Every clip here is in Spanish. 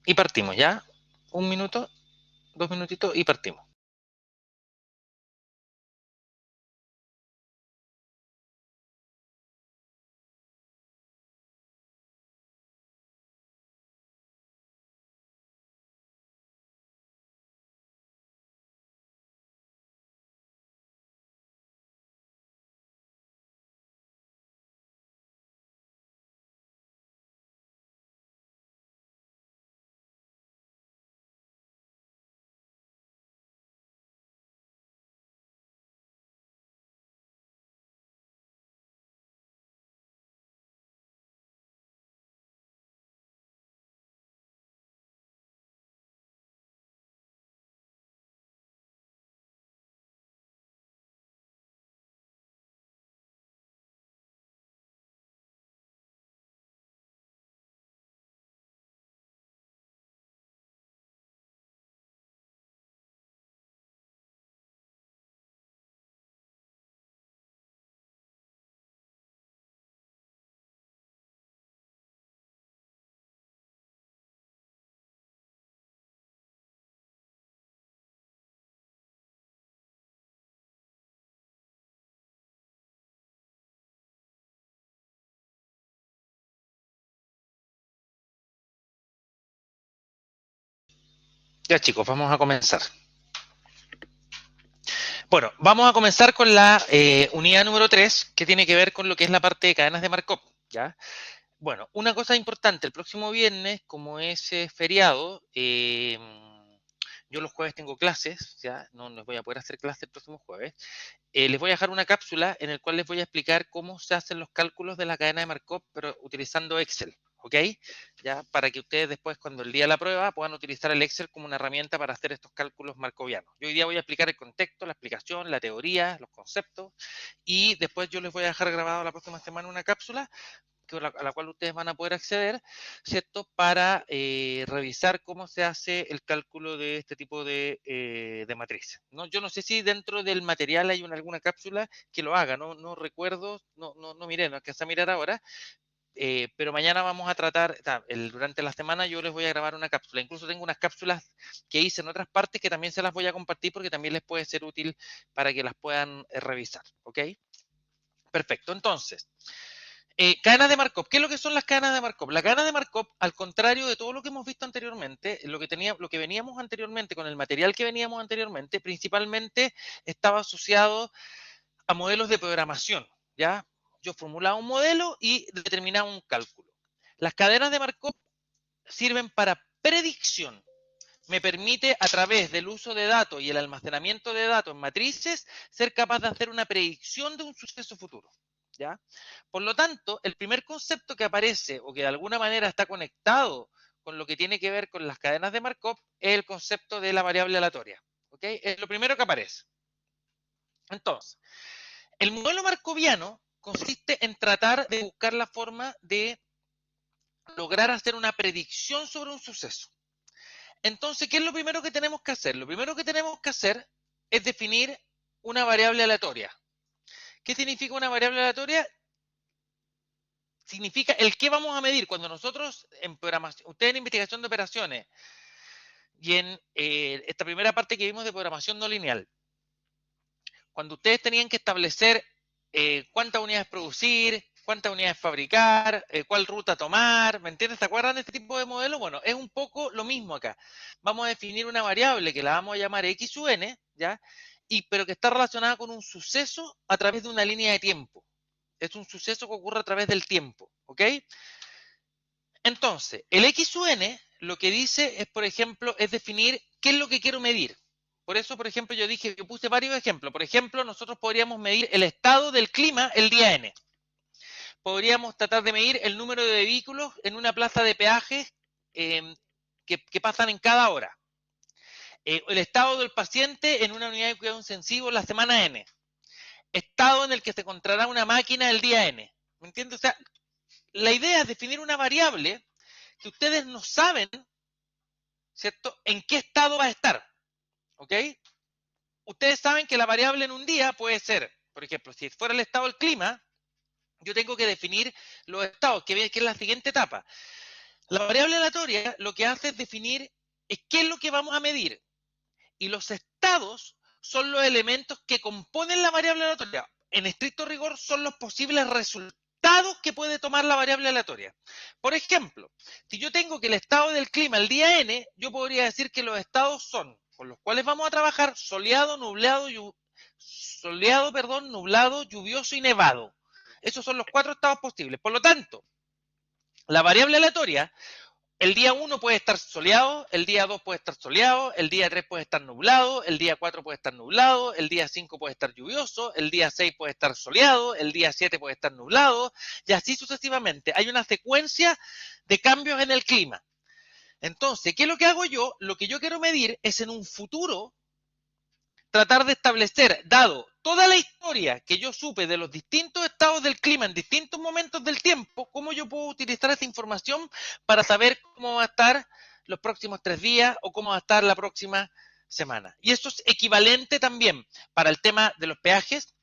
Y partimos, ¿ya? Un minuto, 2 minutitos y partimos. Ya chicos, vamos a comenzar. Bueno, vamos a comenzar con la unidad número 3, que tiene que ver con lo que es la parte de cadenas de Markov, ¿ya? Bueno, una cosa importante, el próximo viernes, como es feriado, yo los jueves tengo clases, ya no les voy a poder hacer clases el próximo jueves. Les voy a dejar una cápsula en la cual les voy a explicar cómo se hacen los cálculos de la cadena de Markov, pero utilizando Excel, ¿ok? Ya para que ustedes después, cuando el día de la prueba, puedan utilizar el Excel como una herramienta para hacer estos cálculos markovianos. Yo hoy día voy a explicar el contexto, la explicación, la teoría, los conceptos, y después yo les voy a dejar grabado la próxima semana una cápsula a la cual ustedes van a poder acceder, ¿cierto? Para revisar cómo se hace el cálculo de este tipo de matrices, ¿no? Yo no sé si dentro del material hay alguna cápsula que lo haga, no, no recuerdo, no miré, no alcancé a mirar ahora, pero mañana vamos a tratar, durante la semana yo les voy a grabar una cápsula, incluso tengo unas cápsulas que hice en otras partes que también se las voy a compartir porque también les puede ser útil para que las puedan revisar, ¿ok? Perfecto, entonces, cadenas de Markov. ¿Qué es lo que son las cadenas de Markov? La cadena de Markov, al contrario de todo lo que hemos visto anteriormente, lo que veníamos anteriormente, con el material que veníamos anteriormente, principalmente estaba asociado a modelos de programación, ¿ya? Yo formulaba un modelo y determinaba un cálculo. Las cadenas de Markov sirven para predicción. Me permite, a través del uso de datos y el almacenamiento de datos en matrices, ser capaz de hacer una predicción de un suceso futuro, ¿ya? Por lo tanto, el primer concepto que aparece o que de alguna manera está conectado con lo que tiene que ver con las cadenas de Markov es el concepto de la variable aleatoria, ¿ok? Es lo primero que aparece. Entonces, el modelo markoviano consiste en tratar de buscar la forma de lograr hacer una predicción sobre un suceso. Entonces, ¿qué es lo primero que tenemos que hacer? Lo primero que tenemos que hacer es definir una variable aleatoria. ¿Qué significa una variable aleatoria? Significa el qué vamos a medir. Cuando nosotros en programación, ustedes en investigación de operaciones y en esta primera parte que vimos de programación no lineal, cuando ustedes tenían que establecer cuántas unidades producir, cuántas unidades fabricar, cuál ruta tomar, ¿me entiendes? ¿Se acuerdan de este tipo de modelo? Bueno, es un poco lo mismo acá. Vamos a definir una variable que la vamos a llamar X u N, ¿ya? Pero que está relacionada con un suceso a través de una línea de tiempo. Es un suceso que ocurre a través del tiempo, ¿ok? Entonces, el X u N lo que dice es, por ejemplo, es definir qué es lo que quiero medir. Por eso, por ejemplo, yo dije que puse varios ejemplos. Por ejemplo, nosotros podríamos medir el estado del clima el día N. Podríamos tratar de medir el número de vehículos en una plaza de peajes que pasan en cada hora. El estado del paciente en una unidad de cuidado intensivo la semana N. Estado en el que se encontrará una máquina el día N. ¿Me entiendes? O sea, la idea es definir una variable que ustedes no saben, ¿cierto?, en qué estado va a estar. ¿Ok? Ustedes saben que la variable en un día puede ser, por ejemplo, si fuera el estado del clima, yo tengo que definir los estados, que es la siguiente etapa. La variable aleatoria lo que hace es definir qué es lo que vamos a medir. Y los estados son los elementos que componen la variable aleatoria. En estricto rigor son los posibles resultados que puede tomar la variable aleatoria. Por ejemplo, si yo tengo que el estado del clima el día n, yo podría decir que los estados son, con los cuales vamos a trabajar, soleado, nublado, lluvioso y nevado. Esos son los 4 estados posibles. Por lo tanto, la variable aleatoria, el día 1 puede estar soleado, el día 2 puede estar soleado, el día 3 puede estar nublado, el día 4 puede estar nublado, el día 5 puede estar lluvioso, el día 6 puede estar soleado, el día 7 puede estar nublado, y así sucesivamente. Hay una secuencia de cambios en el clima. Entonces, ¿qué es lo que hago yo? Lo que yo quiero medir es en un futuro tratar de establecer, dado toda la historia que yo supe de los distintos estados del clima en distintos momentos del tiempo, cómo yo puedo utilizar esa información para saber cómo va a estar los próximos 3 días o cómo va a estar la próxima semana. Y eso es equivalente también para el tema de los peajes.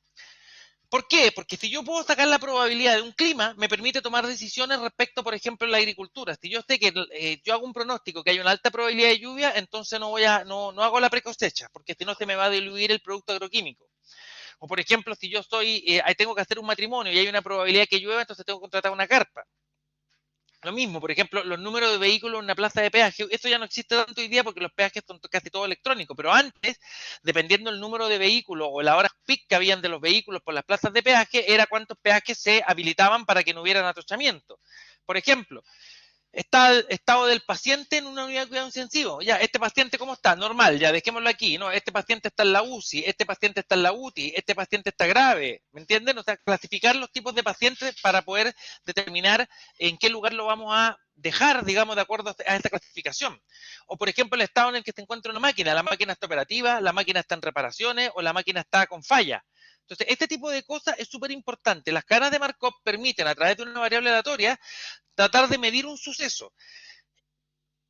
¿Por qué? Porque si yo puedo sacar la probabilidad de un clima, me permite tomar decisiones respecto, por ejemplo, a la agricultura. Si yo sé que yo hago un pronóstico que hay una alta probabilidad de lluvia, entonces no hago la precosecha, porque si no se me va a diluir el producto agroquímico. O por ejemplo, si yo tengo que hacer un matrimonio y hay una probabilidad que llueva, entonces tengo que contratar una carpa. Lo mismo, por ejemplo, los números de vehículos en una plaza de peaje, esto ya no existe tanto hoy día porque los peajes son casi todo electrónico, pero antes, dependiendo del número de vehículos o las horas peak que habían de los vehículos por las plazas de peaje, era cuántos peajes se habilitaban para que no hubiera atochamiento. Por ejemplo, está el estado del paciente en una unidad de cuidado intensivo. Ya, este paciente, ¿cómo está? Normal, ya, dejémoslo aquí. No, este paciente está en la UCI, este paciente está en la UTI, este paciente está grave. ¿Me entienden? O sea, clasificar los tipos de pacientes para poder determinar en qué lugar lo vamos a dejar, digamos, de acuerdo a esta clasificación. O, por ejemplo, el estado en el que se encuentra una máquina. La máquina está operativa, la máquina está en reparaciones o la máquina está con falla. Entonces, este tipo de cosas es súper importante. Las cadenas de Markov permiten, a través de una variable aleatoria, tratar de medir un suceso.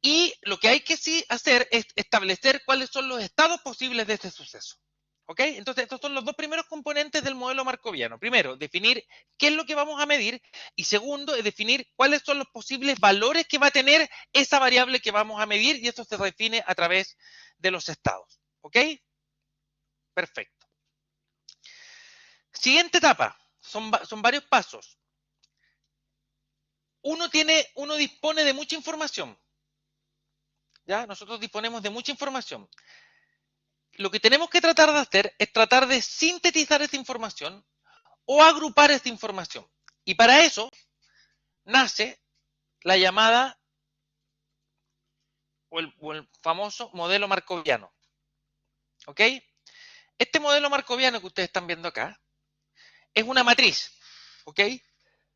Y lo que hay que sí hacer es establecer cuáles son los estados posibles de este suceso. ¿Ok? Entonces, estos son los dos primeros componentes del modelo marcoviano. Primero, definir qué es lo que vamos a medir. Y segundo, es definir cuáles son los posibles valores que va a tener esa variable que vamos a medir. Y eso se define a través de los estados. ¿Ok? Perfecto. Siguiente etapa. Son varios pasos. Uno dispone de mucha información. ¿Ya? Nosotros disponemos de mucha información. Lo que tenemos que tratar de hacer es tratar de sintetizar esa información o agrupar esa información. Y para eso nace la llamada o el famoso modelo marcoviano. ¿Ok? Este modelo marcoviano que ustedes están viendo acá es una matriz. ¿Ok?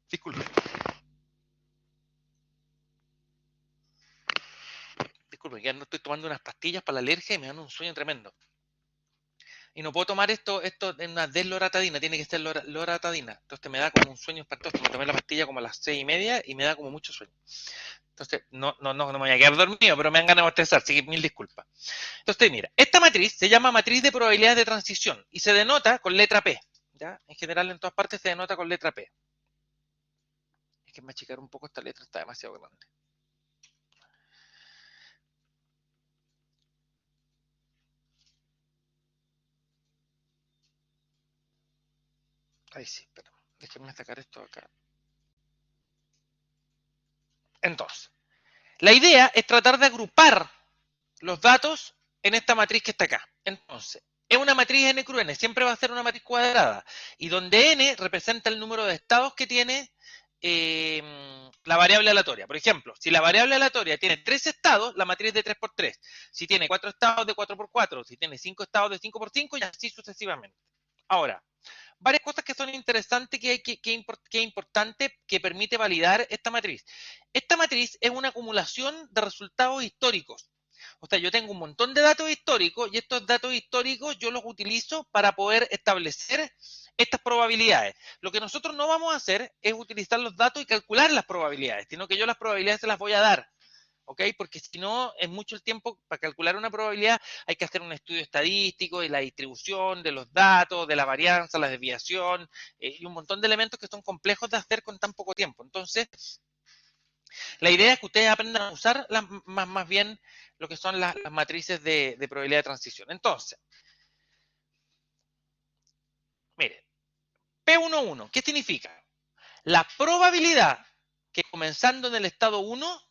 Disculpen. Disculpen, ya no estoy tomando unas pastillas para la alergia y me dan un sueño tremendo. Y no puedo tomar esto en una desloratadina, tiene que ser loratadina. Entonces me da como un sueño espantoso. Me tomé la pastilla como a las 6:30 y me da como mucho sueño. Entonces, no me voy a quedar dormido, pero me dan ganas de bostezar, así que mil disculpas. Entonces, mira, esta matriz se llama matriz de probabilidades de transición y se denota con letra P. ¿Ya? En general, en todas partes se denota con letra P. Es que me achicar un poco esta letra, está demasiado grande. Ahí sí, pero déjenme sacar esto acá. Entonces, la idea es tratar de agrupar los datos en esta matriz que está acá. Entonces, es una matriz n cruz n, siempre va a ser una matriz cuadrada, y donde n representa el número de estados que tiene la variable aleatoria. Por ejemplo, si la variable aleatoria tiene 3 estados, la matriz de 3 por 3. Si tiene 4 estados, de 4 por 4. Si tiene 5 estados, de 5 por 5, y así sucesivamente. Ahora, varias cosas que son interesantes, que es importante, que permite validar esta matriz. Esta matriz es una acumulación de resultados históricos. O sea, yo tengo un montón de datos históricos y estos datos históricos yo los utilizo para poder establecer estas probabilidades. Lo que nosotros no vamos a hacer es utilizar los datos y calcular las probabilidades, sino que yo las probabilidades se las voy a dar. ¿Ok? Porque si no, es mucho el tiempo para calcular una probabilidad, hay que hacer un estudio estadístico de la distribución, de los datos, de la varianza, la desviación, y un montón de elementos que son complejos de hacer con tan poco tiempo. Entonces, La idea es que ustedes aprendan a usar más bien lo que son las matrices de probabilidad de transición. Entonces, mire, P11, ¿qué significa? La probabilidad que comenzando en el estado 1,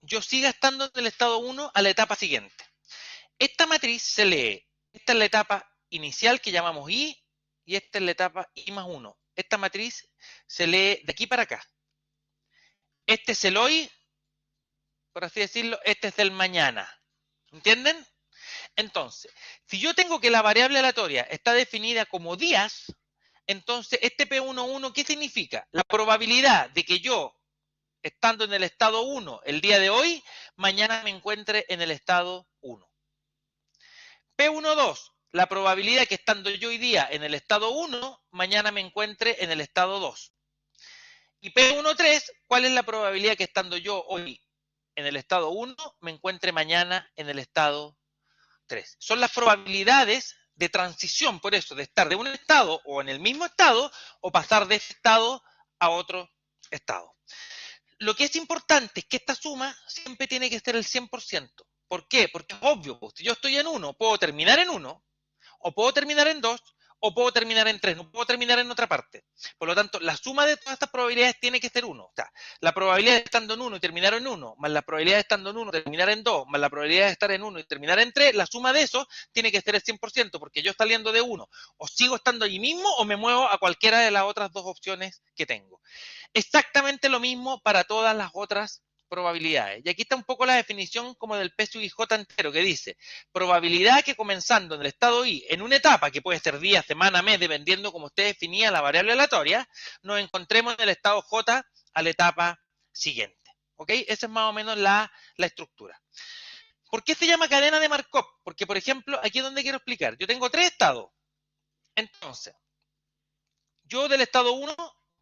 yo siga estando en el estado 1 a la etapa siguiente. Esta matriz se lee, esta es la etapa inicial que llamamos I, y esta es la etapa I más 1. Esta matriz se lee de aquí para acá. Este es el hoy, por así decirlo, este es el mañana. ¿Entienden? Entonces, si yo tengo que la variable aleatoria está definida como días, entonces este P11, ¿qué significa? La probabilidad de que yo, estando en el estado 1 el día de hoy, mañana me encuentre en el estado 1. P12, la probabilidad que estando yo hoy día en el estado 1, mañana me encuentre en el estado 2. Y P13, ¿cuál es la probabilidad que estando yo hoy en el estado 1, me encuentre mañana en el estado 3? Son las probabilidades de transición, por eso, de estar de un estado o en el mismo estado o pasar de ese estado a otro estado. Lo que es importante es que esta suma siempre tiene que ser el 100%. ¿Por qué? Porque es obvio, pues, si yo estoy en 1, puedo terminar en 1, o puedo terminar en 2, o puedo terminar en 3, no puedo terminar en otra parte. Por lo tanto, la suma de todas estas probabilidades tiene que ser 1. O sea, la probabilidad de estando en 1 y terminar en 1, más la probabilidad de estando en 1 y terminar en 2, más la probabilidad de estar en 1 y terminar en 3, la suma de eso tiene que ser el 100%, porque yo saliendo de 1, o sigo estando allí mismo, o me muevo a cualquiera de las otras dos opciones que tengo. Exactamente lo mismo para todas las otras probabilidades. Y aquí está un poco la definición como del P sub I J entero, que dice, probabilidad que comenzando en el estado I, en una etapa, que puede ser día, semana, mes, dependiendo como usted definía la variable aleatoria, nos encontremos en el estado J a la etapa siguiente. ¿Ok? Esa es más o menos la estructura. ¿Por qué se llama cadena de Markov? Porque, por ejemplo, aquí es donde quiero explicar. Yo tengo 3 estados. Entonces, yo del estado 1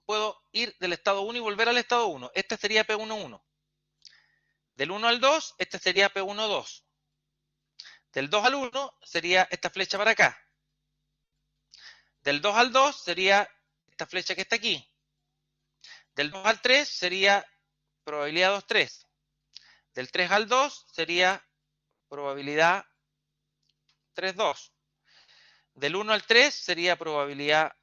puedo ir del estado 1 y volver al estado 1. Este sería P11. Del 1 al 2, este sería P12. Del 2 al 1 sería esta flecha para acá. Del 2 al 2 sería esta flecha que está aquí. Del 2 al 3 sería probabilidad 2-3. Del 3 al 2 sería probabilidad 3-2. Del 1 al 3 sería probabilidad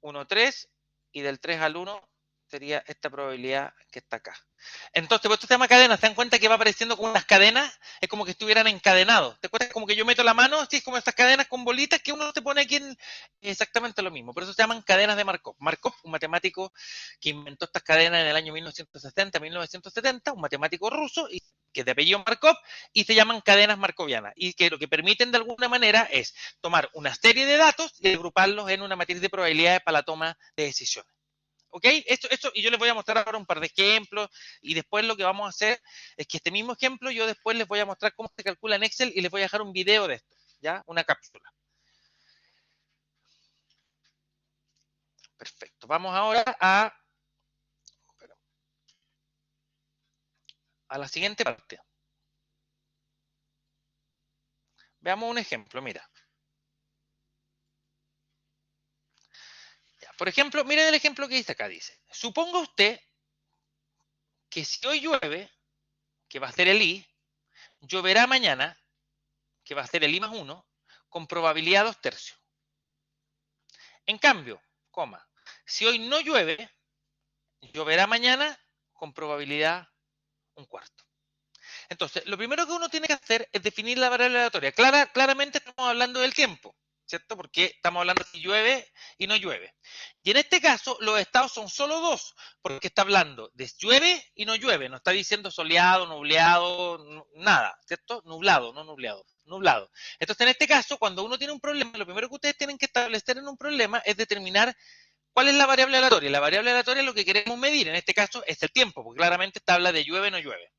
1-3. Y del 3 al 1 sería esta probabilidad que está acá. Entonces, pues esto se llama cadena. ¿Se dan cuenta que va apareciendo como unas cadenas? Es como que estuvieran encadenados. ¿Te cuenta? Como que yo meto la mano, así es como estas cadenas con bolitas que uno se pone aquí en exactamente lo mismo. Por eso se llaman cadenas de Markov. Markov, un matemático que inventó estas cadenas en el año 1960, 1970, un matemático ruso, y que es de apellido Markov, y se llaman cadenas markovianas. Y que lo que permiten de alguna manera es tomar una serie de datos y agruparlos en una matriz de probabilidades para la toma de decisiones. ¿Ok? Esto, y yo les voy a mostrar ahora un par de ejemplos, y después lo que vamos a hacer es que este mismo ejemplo yo después les voy a mostrar cómo se calcula en Excel y les voy a dejar un video de esto, ¿ya? Una cápsula. Perfecto. Vamos ahora a la siguiente parte. Veamos un ejemplo, mira. Por ejemplo, miren el ejemplo que dice acá, dice, suponga usted que si hoy llueve, que va a ser el I, lloverá mañana, que va a ser el I más 1, con probabilidad 2/3. En cambio, coma, si hoy no llueve, lloverá mañana con probabilidad 1/4. Entonces, lo primero que uno tiene que hacer es definir la variable aleatoria. Claramente estamos hablando del tiempo, ¿cierto? Porque estamos hablando si llueve y no llueve. Y en este caso, los estados son solo dos, porque está hablando de llueve y no llueve. No está diciendo soleado, nubleado, nada, ¿cierto? Nublado, no nubleado. Nublado. Entonces, en este caso, cuando uno tiene un problema, lo primero que ustedes tienen que establecer en un problema es determinar cuál es la variable aleatoria. La variable aleatoria es lo que queremos medir. En este caso, es el tiempo, porque claramente está habla de llueve o no llueve.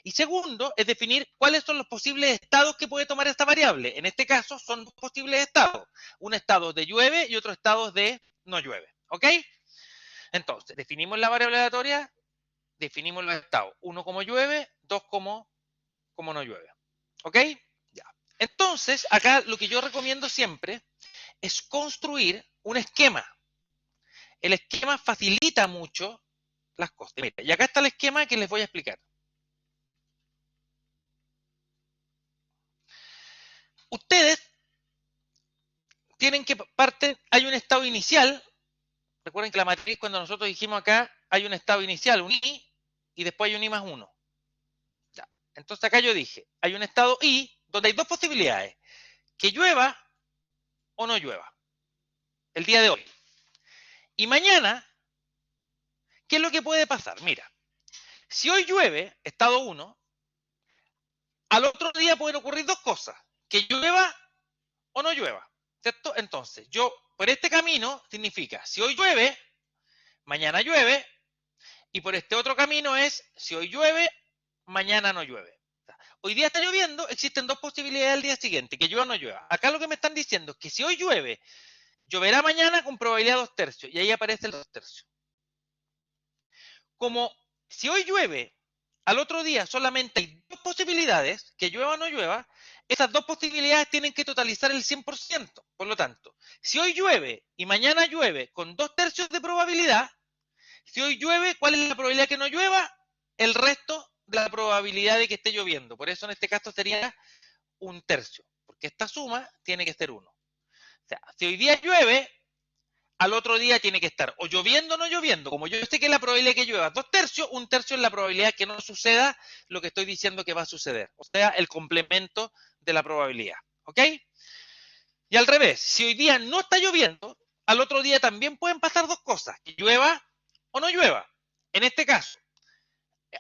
Y segundo, es definir cuáles son los posibles estados que puede tomar esta variable. En este caso, son dos posibles estados. Un estado de llueve y otro estado de no llueve. ¿Ok? Entonces, definimos la variable aleatoria, definimos los estados. Uno como llueve, dos como no llueve. ¿Ok? Ya. Entonces, acá lo que yo recomiendo siempre es construir un esquema. El esquema facilita mucho las cosas. Mira, y acá está el esquema que les voy a explicar. Ustedes tienen que partir, hay un estado inicial. Recuerden que la matriz, cuando nosotros dijimos acá, hay un estado inicial, un I, y después hay un I más 1. Ya. Entonces acá yo dije, hay un estado I, donde hay dos posibilidades, que llueva o no llueva, el día de hoy. Y mañana, ¿qué es lo que puede pasar? Mira, si hoy llueve, estado 1, al otro día pueden ocurrir dos cosas, que llueva o no llueva, ¿cierto? Entonces, yo, por este camino, significa, si hoy llueve, mañana llueve, y por este otro camino es, si hoy llueve, mañana no llueve. Hoy día está lloviendo, existen dos posibilidades al día siguiente, que llueva o no llueva. Acá lo que me están diciendo es que si hoy llueve, lloverá mañana con probabilidad 2/3, y ahí aparece el 2/3. Como si hoy llueve, al otro día solamente hay dos posibilidades, que llueva o no llueva, esas dos posibilidades tienen que totalizar el 100%. Por lo tanto, si hoy llueve y mañana llueve con 2/3 de probabilidad, si hoy llueve, ¿cuál es la probabilidad que no llueva? El resto de la probabilidad de que esté lloviendo. Por eso en este caso sería 1/3, porque esta suma tiene que ser 1. O sea, si hoy día llueve, al otro día tiene que estar o lloviendo o no lloviendo. Como yo sé que la probabilidad de que llueva 2/3, 1/3 es la probabilidad que no suceda lo que estoy diciendo que va a suceder. O sea, el complemento de la probabilidad. ¿Ok? Y al revés, si hoy día no está lloviendo, al otro día también pueden pasar dos cosas, que llueva o no llueva. En este caso,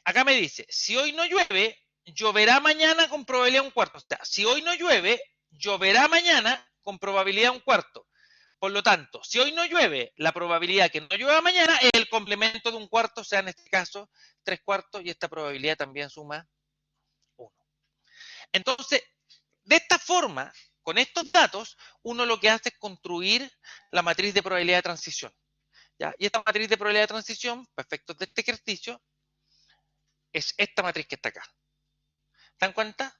acá me dice, si hoy no llueve, lloverá mañana con probabilidad 1/4. O sea, si hoy no llueve, lloverá mañana con probabilidad 1/4. Por lo tanto, si hoy no llueve, la probabilidad que no llueva mañana es el complemento de 1/4, o sea, en este caso 3/4, y esta probabilidad también suma 1. Entonces, de esta forma, con estos datos, uno lo que hace es construir la matriz de probabilidad de transición. ¿Ya? Y esta matriz de probabilidad de transición, para efectos de este ejercicio, es esta matriz que está acá. ¿Se dan cuenta?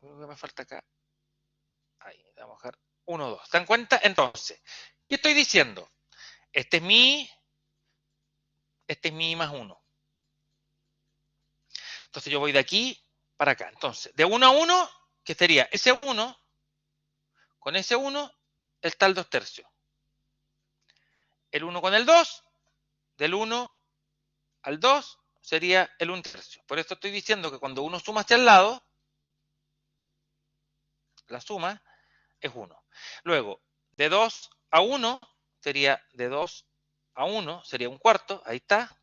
Lo que me falta acá. Ahí, vamos a dejar 1, 2. ¿Se dan cuenta? Entonces, ¿qué estoy diciendo? Este es mi más 1. Entonces yo voy de aquí para acá. Entonces, de 1 a 1, que sería S1, con S1 está el 2/3. El 1 con el 2, del 1 al 2 sería el 1/3. Por eso estoy diciendo que cuando uno suma hacia el lado, la suma es 1. Luego, de 2 a 1 sería de 2 a 1, sería 1/4, ahí está.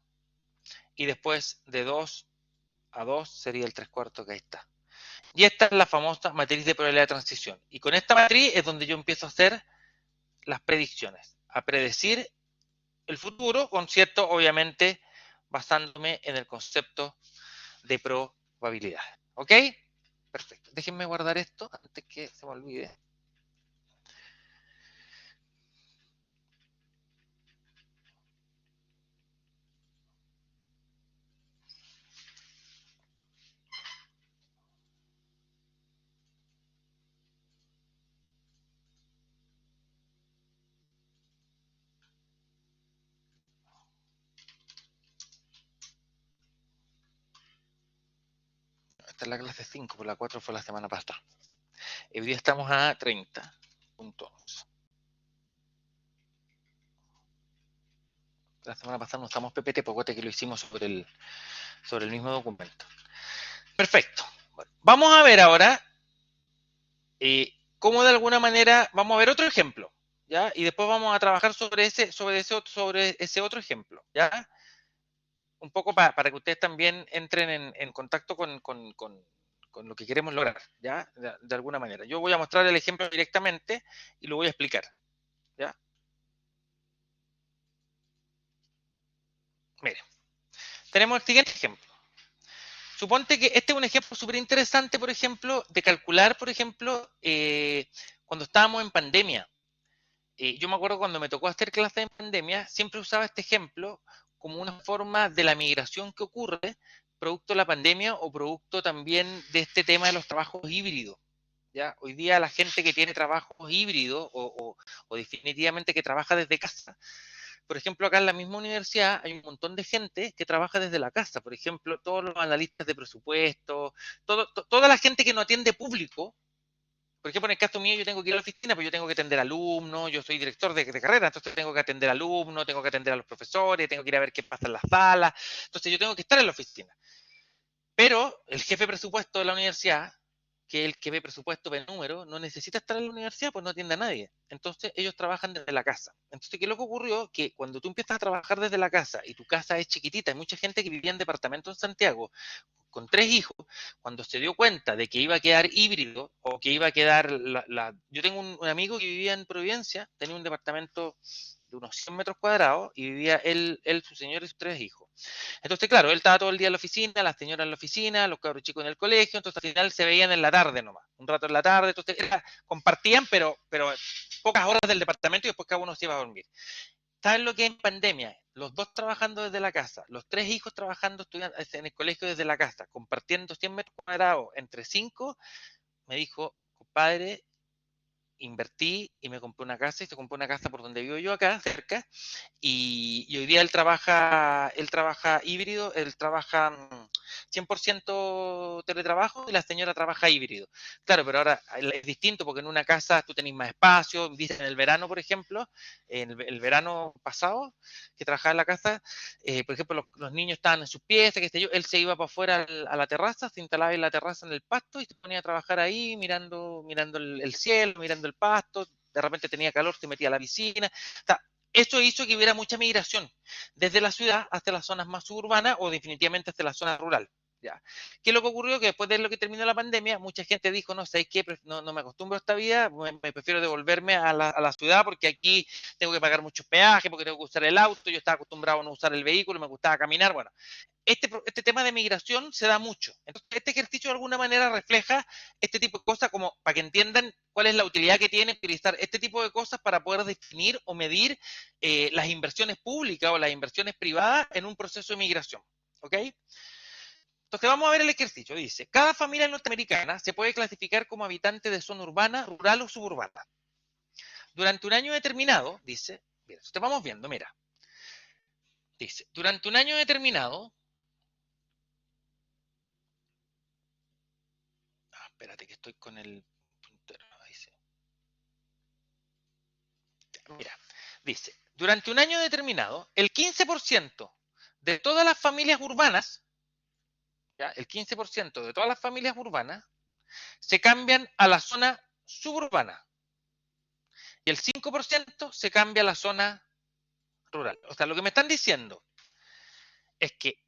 Y después de 2 a 2 sería el 3/4, que ahí está. Y esta es la famosa matriz de probabilidad de transición. Y con esta matriz es donde yo empiezo a hacer las predicciones, a predecir el futuro, con cierto, obviamente, basándome en el concepto de probabilidad. ¿Ok? Perfecto. Déjenme guardar esto antes que se me olvide. Esta es la clase 5, por la 4 fue la semana pasada. Hoy día estamos a 30.11. La semana pasada no estamos PPT, porque que lo hicimos sobre el mismo documento. Perfecto. Bueno, vamos a ver ahora cómo de alguna manera, vamos a ver otro ejemplo, ¿ya? Y después vamos a trabajar sobre ese otro ejemplo, ¿ya? Un poco para que ustedes también entren en contacto con lo que queremos lograr, ¿ya? De alguna manera. Yo voy a mostrar el ejemplo directamente y lo voy a explicar, ¿ya? Mire, tenemos el siguiente ejemplo. Suponte que este es un ejemplo súper interesante, por ejemplo, de calcular, por ejemplo, cuando estábamos en pandemia. Yo me acuerdo cuando me tocó hacer clases en pandemia, siempre usaba este ejemplo como una forma de la migración que ocurre producto de la pandemia o producto también de este tema de los trabajos híbridos. ¿ya? Hoy día la gente que tiene trabajos híbridos o definitivamente que trabaja desde casa, por ejemplo, acá en la misma universidad hay un montón de gente que trabaja desde la casa. Por ejemplo, todos los analistas de presupuesto, toda la gente que no atiende público. Por ejemplo, en el caso mío, yo tengo que ir a la oficina, pero yo tengo que atender alumnos, yo soy director de carrera, entonces tengo que atender alumnos, tengo que atender a los profesores, tengo que ir a ver qué pasa en las salas. Entonces yo tengo que estar en la oficina. Pero el jefe de presupuesto de la universidad, que es el que ve presupuesto, ve número, no necesita estar en la universidad, pues no atiende a nadie. Entonces ellos trabajan desde la casa. Entonces, ¿qué es lo que ocurrió? Que cuando tú empiezas a trabajar desde la casa y tu casa es chiquitita, hay mucha gente que vivía en departamento en Santiago con 3 hijos, cuando se dio cuenta de que iba a quedar híbrido o que iba a quedar Yo tengo un amigo que vivía en Providencia, tenía un departamento de unos 100 metros cuadrados y vivía él, su señor y sus 3 hijos. Entonces, claro, él estaba todo el día en la oficina, la señora en la oficina, los cabros chicos en el colegio, entonces al final se veían en la tarde nomás, un rato en la tarde, entonces compartían, pero pocas horas del departamento y después cada uno se iba a dormir. ¿Sabes lo que es en pandemia? Los dos trabajando desde la casa, los 3 hijos trabajando estudiando en el colegio desde la casa, compartiendo 100 metros cuadrados entre 5, me dijo, compadre, invertí y me compré una casa y se compró una casa por donde vivo yo acá, cerca, y hoy día él trabaja híbrido, él trabaja 100% teletrabajo y la señora trabaja híbrido. Claro, pero ahora es distinto porque en una casa tú tenés más espacio, viste en el verano, por ejemplo, en el verano pasado que trabajaba en la casa, por ejemplo, los niños estaban en sus piezas, qué sé yo, él se iba para afuera a la terraza, se instalaba en la terraza en el pasto y se ponía a trabajar ahí mirando el cielo, mirando el pasto, de repente tenía calor, se metía a la piscina. O sea, eso hizo que hubiera mucha migración desde la ciudad hacia las zonas más suburbanas o definitivamente hacia la zona rural. ¿Ya? ¿Qué es lo que ocurrió? Que después de lo que terminó la pandemia, mucha gente dijo, no, ¿sabes qué? No me acostumbro a esta vida, me prefiero devolverme a la ciudad porque aquí tengo que pagar muchos peajes, porque tengo que usar el auto, yo estaba acostumbrado a no usar el vehículo, me gustaba caminar, bueno. Este tema de migración se da mucho. Entonces, este ejercicio de alguna manera refleja este tipo de cosas como para que entiendan cuál es la utilidad que tiene utilizar este tipo de cosas para poder definir o medir las inversiones públicas o las inversiones privadas en un proceso de migración. ¿Ok? Entonces vamos a ver el ejercicio. Dice, cada familia norteamericana se puede clasificar como habitante de zona urbana, rural o suburbana. Durante un año determinado, dice, mira, te vamos viendo, mira. Dice, durante un año determinado, espérate que estoy con el puntero, dice, mira, dice, durante un año determinado, el 15% de todas las familias urbanas, ¿ya? El 15% de todas las familias urbanas se cambian a la zona suburbana y el 5% se cambia a la zona rural. O sea, lo que me están diciendo es que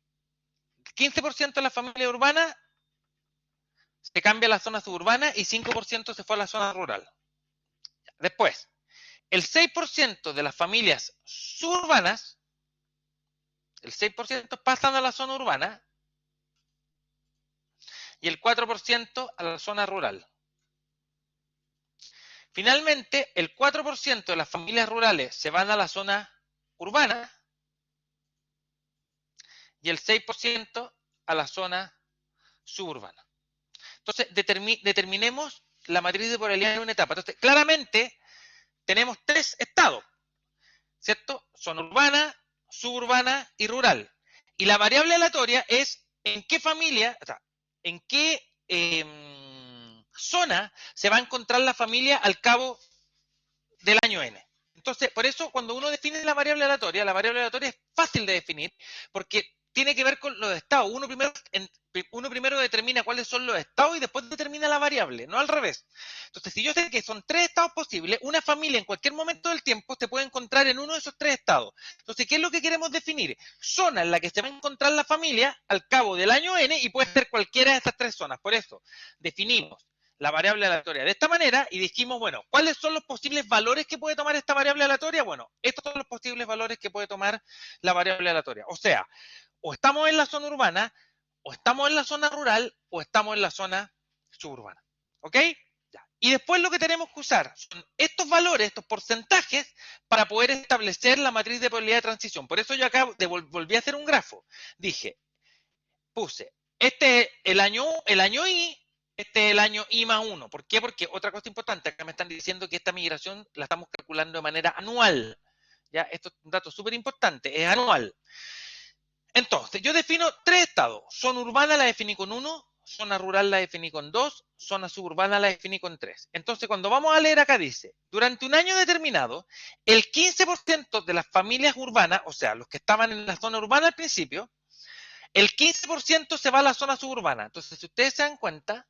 el 15% de las familias urbanas se cambia a la zona suburbana y 5% se fue a la zona rural. Después, el 6% de las familias suburbanas, el 6% pasan a la zona urbana y el 4% a la zona rural. Finalmente, el 4% de las familias rurales se van a la zona urbana y el 6% a la zona suburbana. Entonces, determinemos la matriz de probabilidad en una etapa. Entonces, claramente tenemos 3 estados, ¿cierto? Zona urbana, suburbana y rural. Y la variable aleatoria es en qué familia, o sea, en qué zona se va a encontrar la familia al cabo del año N. Entonces, por eso cuando uno define la variable aleatoria es fácil de definir porque tiene que ver con los estados. Uno primero determina cuáles son los estados y después determina la variable, no al revés. Entonces, si yo sé que son 3 estados posibles, una familia en cualquier momento del tiempo se puede encontrar en uno de esos 3 estados. Entonces, ¿qué es lo que queremos definir? Zona en la que se va a encontrar la familia al cabo del año N y puede ser cualquiera de estas 3 zonas. Por eso, definimos la variable aleatoria de esta manera y dijimos, bueno, ¿cuáles son los posibles valores que puede tomar esta variable aleatoria? Bueno, estos son los posibles valores que puede tomar la variable aleatoria. O sea, o estamos en la zona urbana, o estamos en la zona rural, o estamos en la zona suburbana. ¿Ok? Ya. Y después lo que tenemos que usar son estos valores, estos porcentajes, para poder establecer la matriz de probabilidad de transición. Por eso yo acá volví a hacer un grafo. Puse, este es el año I, Este es el año I más 1. ¿Por qué? Porque otra cosa importante, acá me están diciendo que esta migración la estamos calculando de manera anual. ¿Ya? Esto es un dato súper importante, es anual. Entonces, yo defino tres estados. Zona urbana la definí con 1, zona rural la definí con 2, zona suburbana la definí con 3. Entonces, cuando vamos a leer acá dice, durante un año determinado, el 15% de las familias urbanas, o sea, los que estaban en la zona urbana al principio, el 15% se va a la zona suburbana. Entonces, si ustedes se dan cuenta,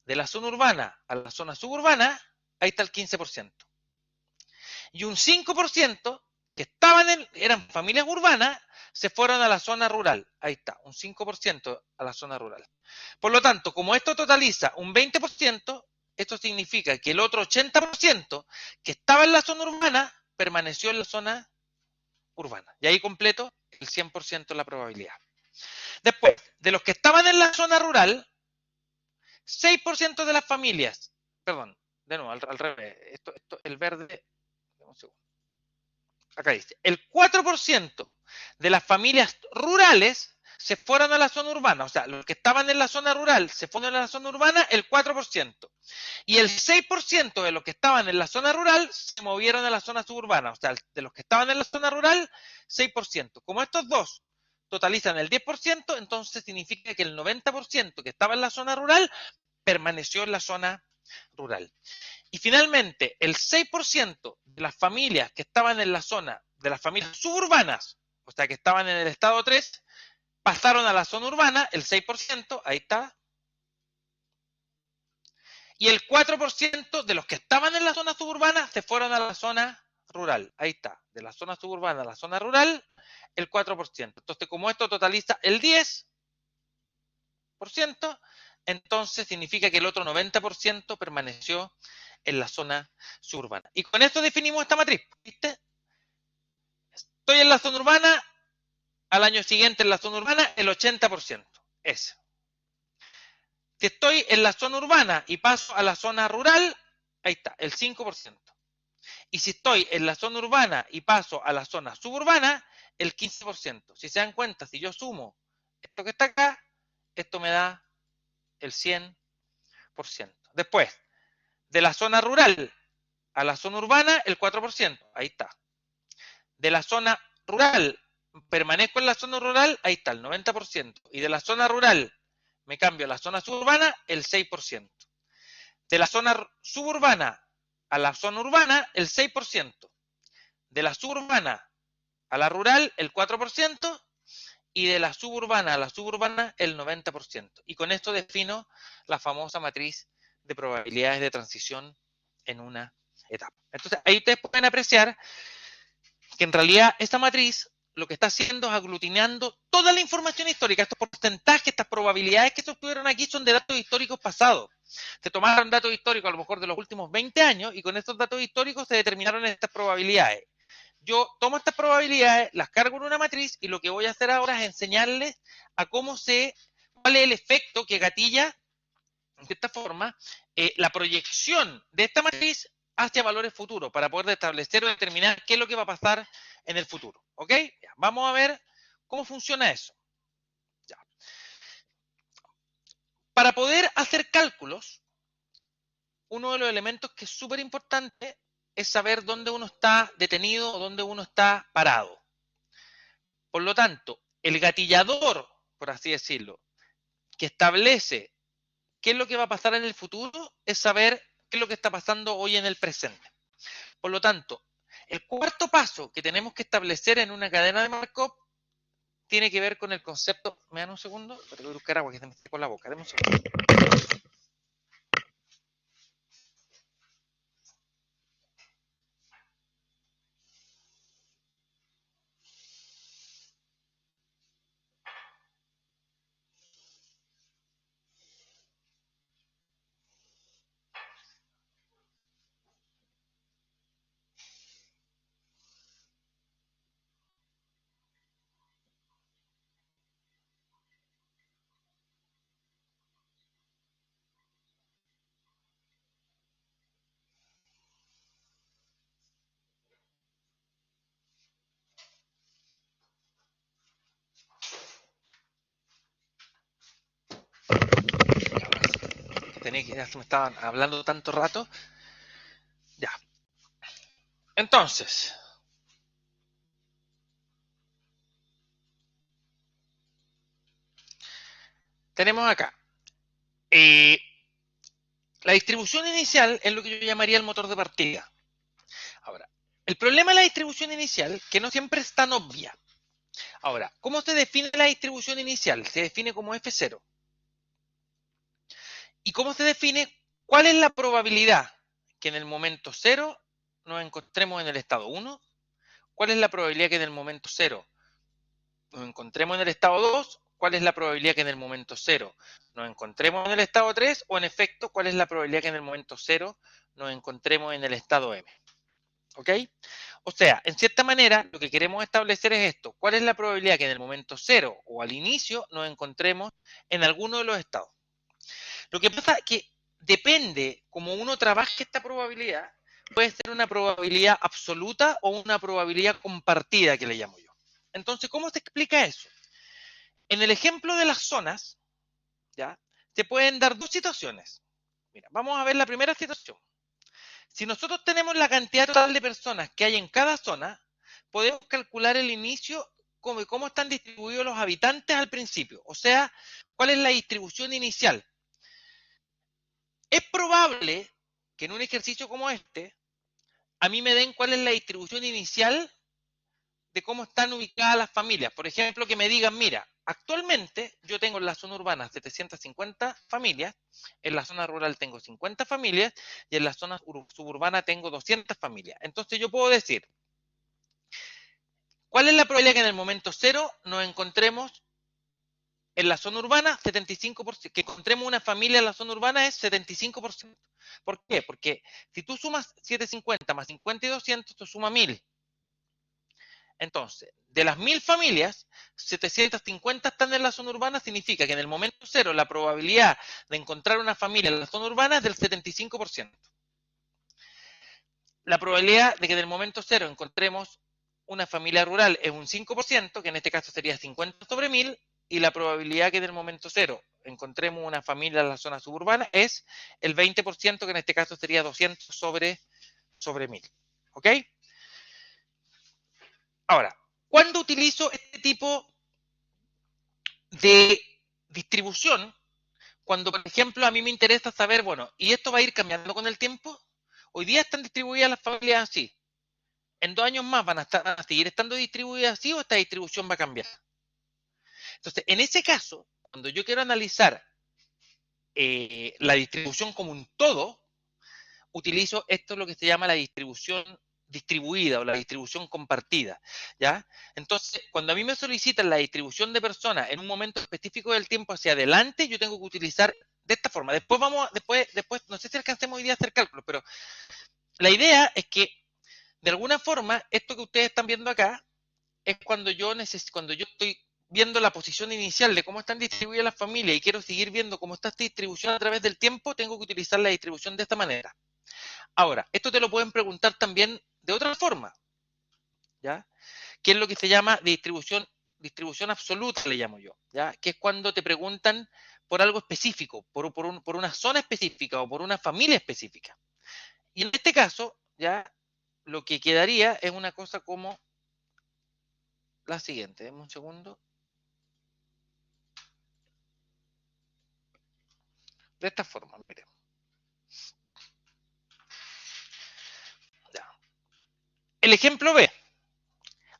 de la zona urbana a la zona suburbana, ahí está el 15%. Y un 5% que eran familias urbanas, se fueron a la zona rural. Ahí está, un 5% a la zona rural. Por lo tanto, como esto totaliza un 20%, esto significa que el otro 80% que estaba en la zona urbana permaneció en la zona urbana. Y ahí completo el 100% la probabilidad. Después, de los que estaban en la zona rural, 6% de las familias, perdón, de nuevo, al revés, el verde, un segundo. Acá dice, el 4% de las familias rurales se fueron a la zona urbana, o sea, los que estaban en la zona rural se fueron a la zona urbana, el 4%. Y el 6% de los que estaban en la zona rural se movieron a la zona suburbana, o sea, de los que estaban en la zona rural, 6%. Como estos dos totalizan el 10%, entonces significa que el 90% que estaba en la zona rural permaneció en la zona rural. Y finalmente, el 6% de las familias que estaban en la zona, de las familias suburbanas, o sea, que estaban en el estado 3, pasaron a la zona urbana, el 6%, ahí está. Y el 4% de los que estaban en la zona suburbana se fueron a la zona rural, ahí está. De la zona suburbana a la zona rural, el 4%. Entonces, como esto totaliza el 10%, entonces significa que el otro 90% permaneció en la zona suburbana. Y con esto definimos esta matriz, ¿viste? Estoy en la zona urbana, al año siguiente en la zona urbana, el 80%. Ese. Si estoy en la zona urbana y paso a la zona rural, ahí está, el 5%. Y si estoy en la zona urbana y paso a la zona suburbana, el 15%. Si se dan cuenta, si yo sumo esto que está acá, esto me da el 100%. Después, de la zona rural a la zona urbana, el 4%. Ahí está. De la zona rural, permanezco en la zona rural, ahí está, el 90%. Y de la zona rural, me cambio a la zona suburbana, el 6%. De la zona suburbana a la zona urbana, el 6%. De la suburbana a la rural, el 4%. Y de la suburbana a la suburbana, el 90%. Y con esto defino la famosa matriz de probabilidades de transición en una etapa. Entonces, ahí ustedes pueden apreciar que en realidad esta matriz lo que está haciendo es aglutinando toda la información histórica, estos porcentajes, estas probabilidades que se obtuvieron aquí son de datos históricos pasados. Se tomaron datos históricos a lo mejor de los últimos 20 años y con estos datos históricos se determinaron estas probabilidades. Yo tomo estas probabilidades, las cargo en una matriz y lo que voy a hacer ahora es enseñarles a cuál es el efecto que gatilla de esta forma la proyección de esta matriz hacia valores futuros para poder establecer o determinar qué es lo que va a pasar en el futuro. ¿Ok? Ya, vamos a ver cómo funciona eso. Ya. Para poder hacer cálculos, uno de los elementos que es súper importante es saber dónde uno está detenido o dónde uno está parado. Por lo tanto, el gatillador, por así decirlo, que establece qué es lo que va a pasar en el futuro es saber qué es lo que está pasando hoy en el presente. Por lo tanto, el cuarto paso que tenemos que establecer en una cadena de Markov tiene que ver con el concepto. ¿Me dan un segundo? Pero voy a buscar agua que se me con la boca. Deme un segundo. tenía que, ya se me estaban hablando tanto rato. Ya. Entonces, tenemos acá. La distribución inicial es lo que yo llamaría el motor de partida. Ahora, el problema de la distribución inicial, que no siempre es tan obvia. Ahora, ¿cómo se define la distribución inicial? Se define como F0. ¿Y cómo se define cuál es la probabilidad que en el momento 0 nos encontremos en el estado 1? ¿Cuál es la probabilidad que en el momento 0 nos encontremos en el estado 2? ¿Cuál es la probabilidad que en el momento 0 nos encontremos en el estado 3? O en efecto, ¿cuál es la probabilidad que en el momento 0 nos encontremos en el estado M? ¿Ok? O sea, en cierta manera, lo que queremos establecer es esto. ¿Cuál es la probabilidad que en el momento 0 o al inicio nos encontremos en alguno de los estados? Lo que pasa es que depende cómo uno trabaje esta probabilidad, puede ser una probabilidad absoluta o una probabilidad compartida, que le llamo yo. Entonces, ¿cómo se explica eso? En el ejemplo de las zonas, ¿ya? Se pueden dar dos situaciones. Mira, vamos a ver la primera situación. Si nosotros tenemos la cantidad total de personas que hay en cada zona, podemos calcular el inicio como cómo están distribuidos los habitantes al principio. O sea, cuál es la distribución inicial. Es probable que en un ejercicio como este, a mí me den cuál es la distribución inicial de cómo están ubicadas las familias. Por ejemplo, que me digan, mira, actualmente yo tengo en la zona urbana 750 familias, en la zona rural tengo 50 familias y en la zona suburbana tengo 200 familias. Entonces yo puedo decir, ¿cuál es la probabilidad que en el momento 0 nos encontremos en la zona urbana? 75%. Que encontremos una familia en la zona urbana es 75%. ¿Por qué? Porque si tú sumas 750 más 50 y 200, te suma 1000. Entonces, de las 1000 familias, 750 están en la zona urbana, significa que en el momento 0 la probabilidad de encontrar una familia en la zona urbana es del 75%. La probabilidad de que en el momento 0 encontremos una familia rural es un 5%, que en este caso sería 50 sobre 1000, y la probabilidad que en el momento 0 encontremos una familia en la zona suburbana es el 20%, que en este caso sería 200 sobre 1000. ¿Ok? Ahora, ¿cuándo utilizo este tipo de distribución? Cuando, por ejemplo, a mí me interesa saber, bueno, ¿y esto va a ir cambiando con el tiempo? Hoy día están distribuidas las familias así. ¿En 2 años más van a seguir estando distribuidas así o esta distribución va a cambiar? Entonces, en ese caso, cuando yo quiero analizar la distribución como un todo, utilizo esto, lo que se llama la distribución distribuida o la distribución compartida, ¿ya? Entonces, cuando a mí me solicitan la distribución de personas en un momento específico del tiempo hacia adelante, yo tengo que utilizar de esta forma. Después no sé si alcancemos hoy día a hacer cálculos, pero la idea es que, de alguna forma, esto que ustedes están viendo acá es cuando yo estoy viendo la posición inicial de cómo están distribuidas las familias y quiero seguir viendo cómo está esta distribución a través del tiempo, tengo que utilizar la distribución de esta manera. Ahora, esto te lo pueden preguntar también de otra forma, ¿ya? Que es lo que se llama distribución absoluta, le llamo yo, ¿ya? Que es cuando te preguntan por algo específico, por una zona específica o por una familia específica. Y en este caso, ya lo que quedaría es una cosa como la siguiente. Deme un segundo. De esta forma, mire. Ya. El ejemplo B.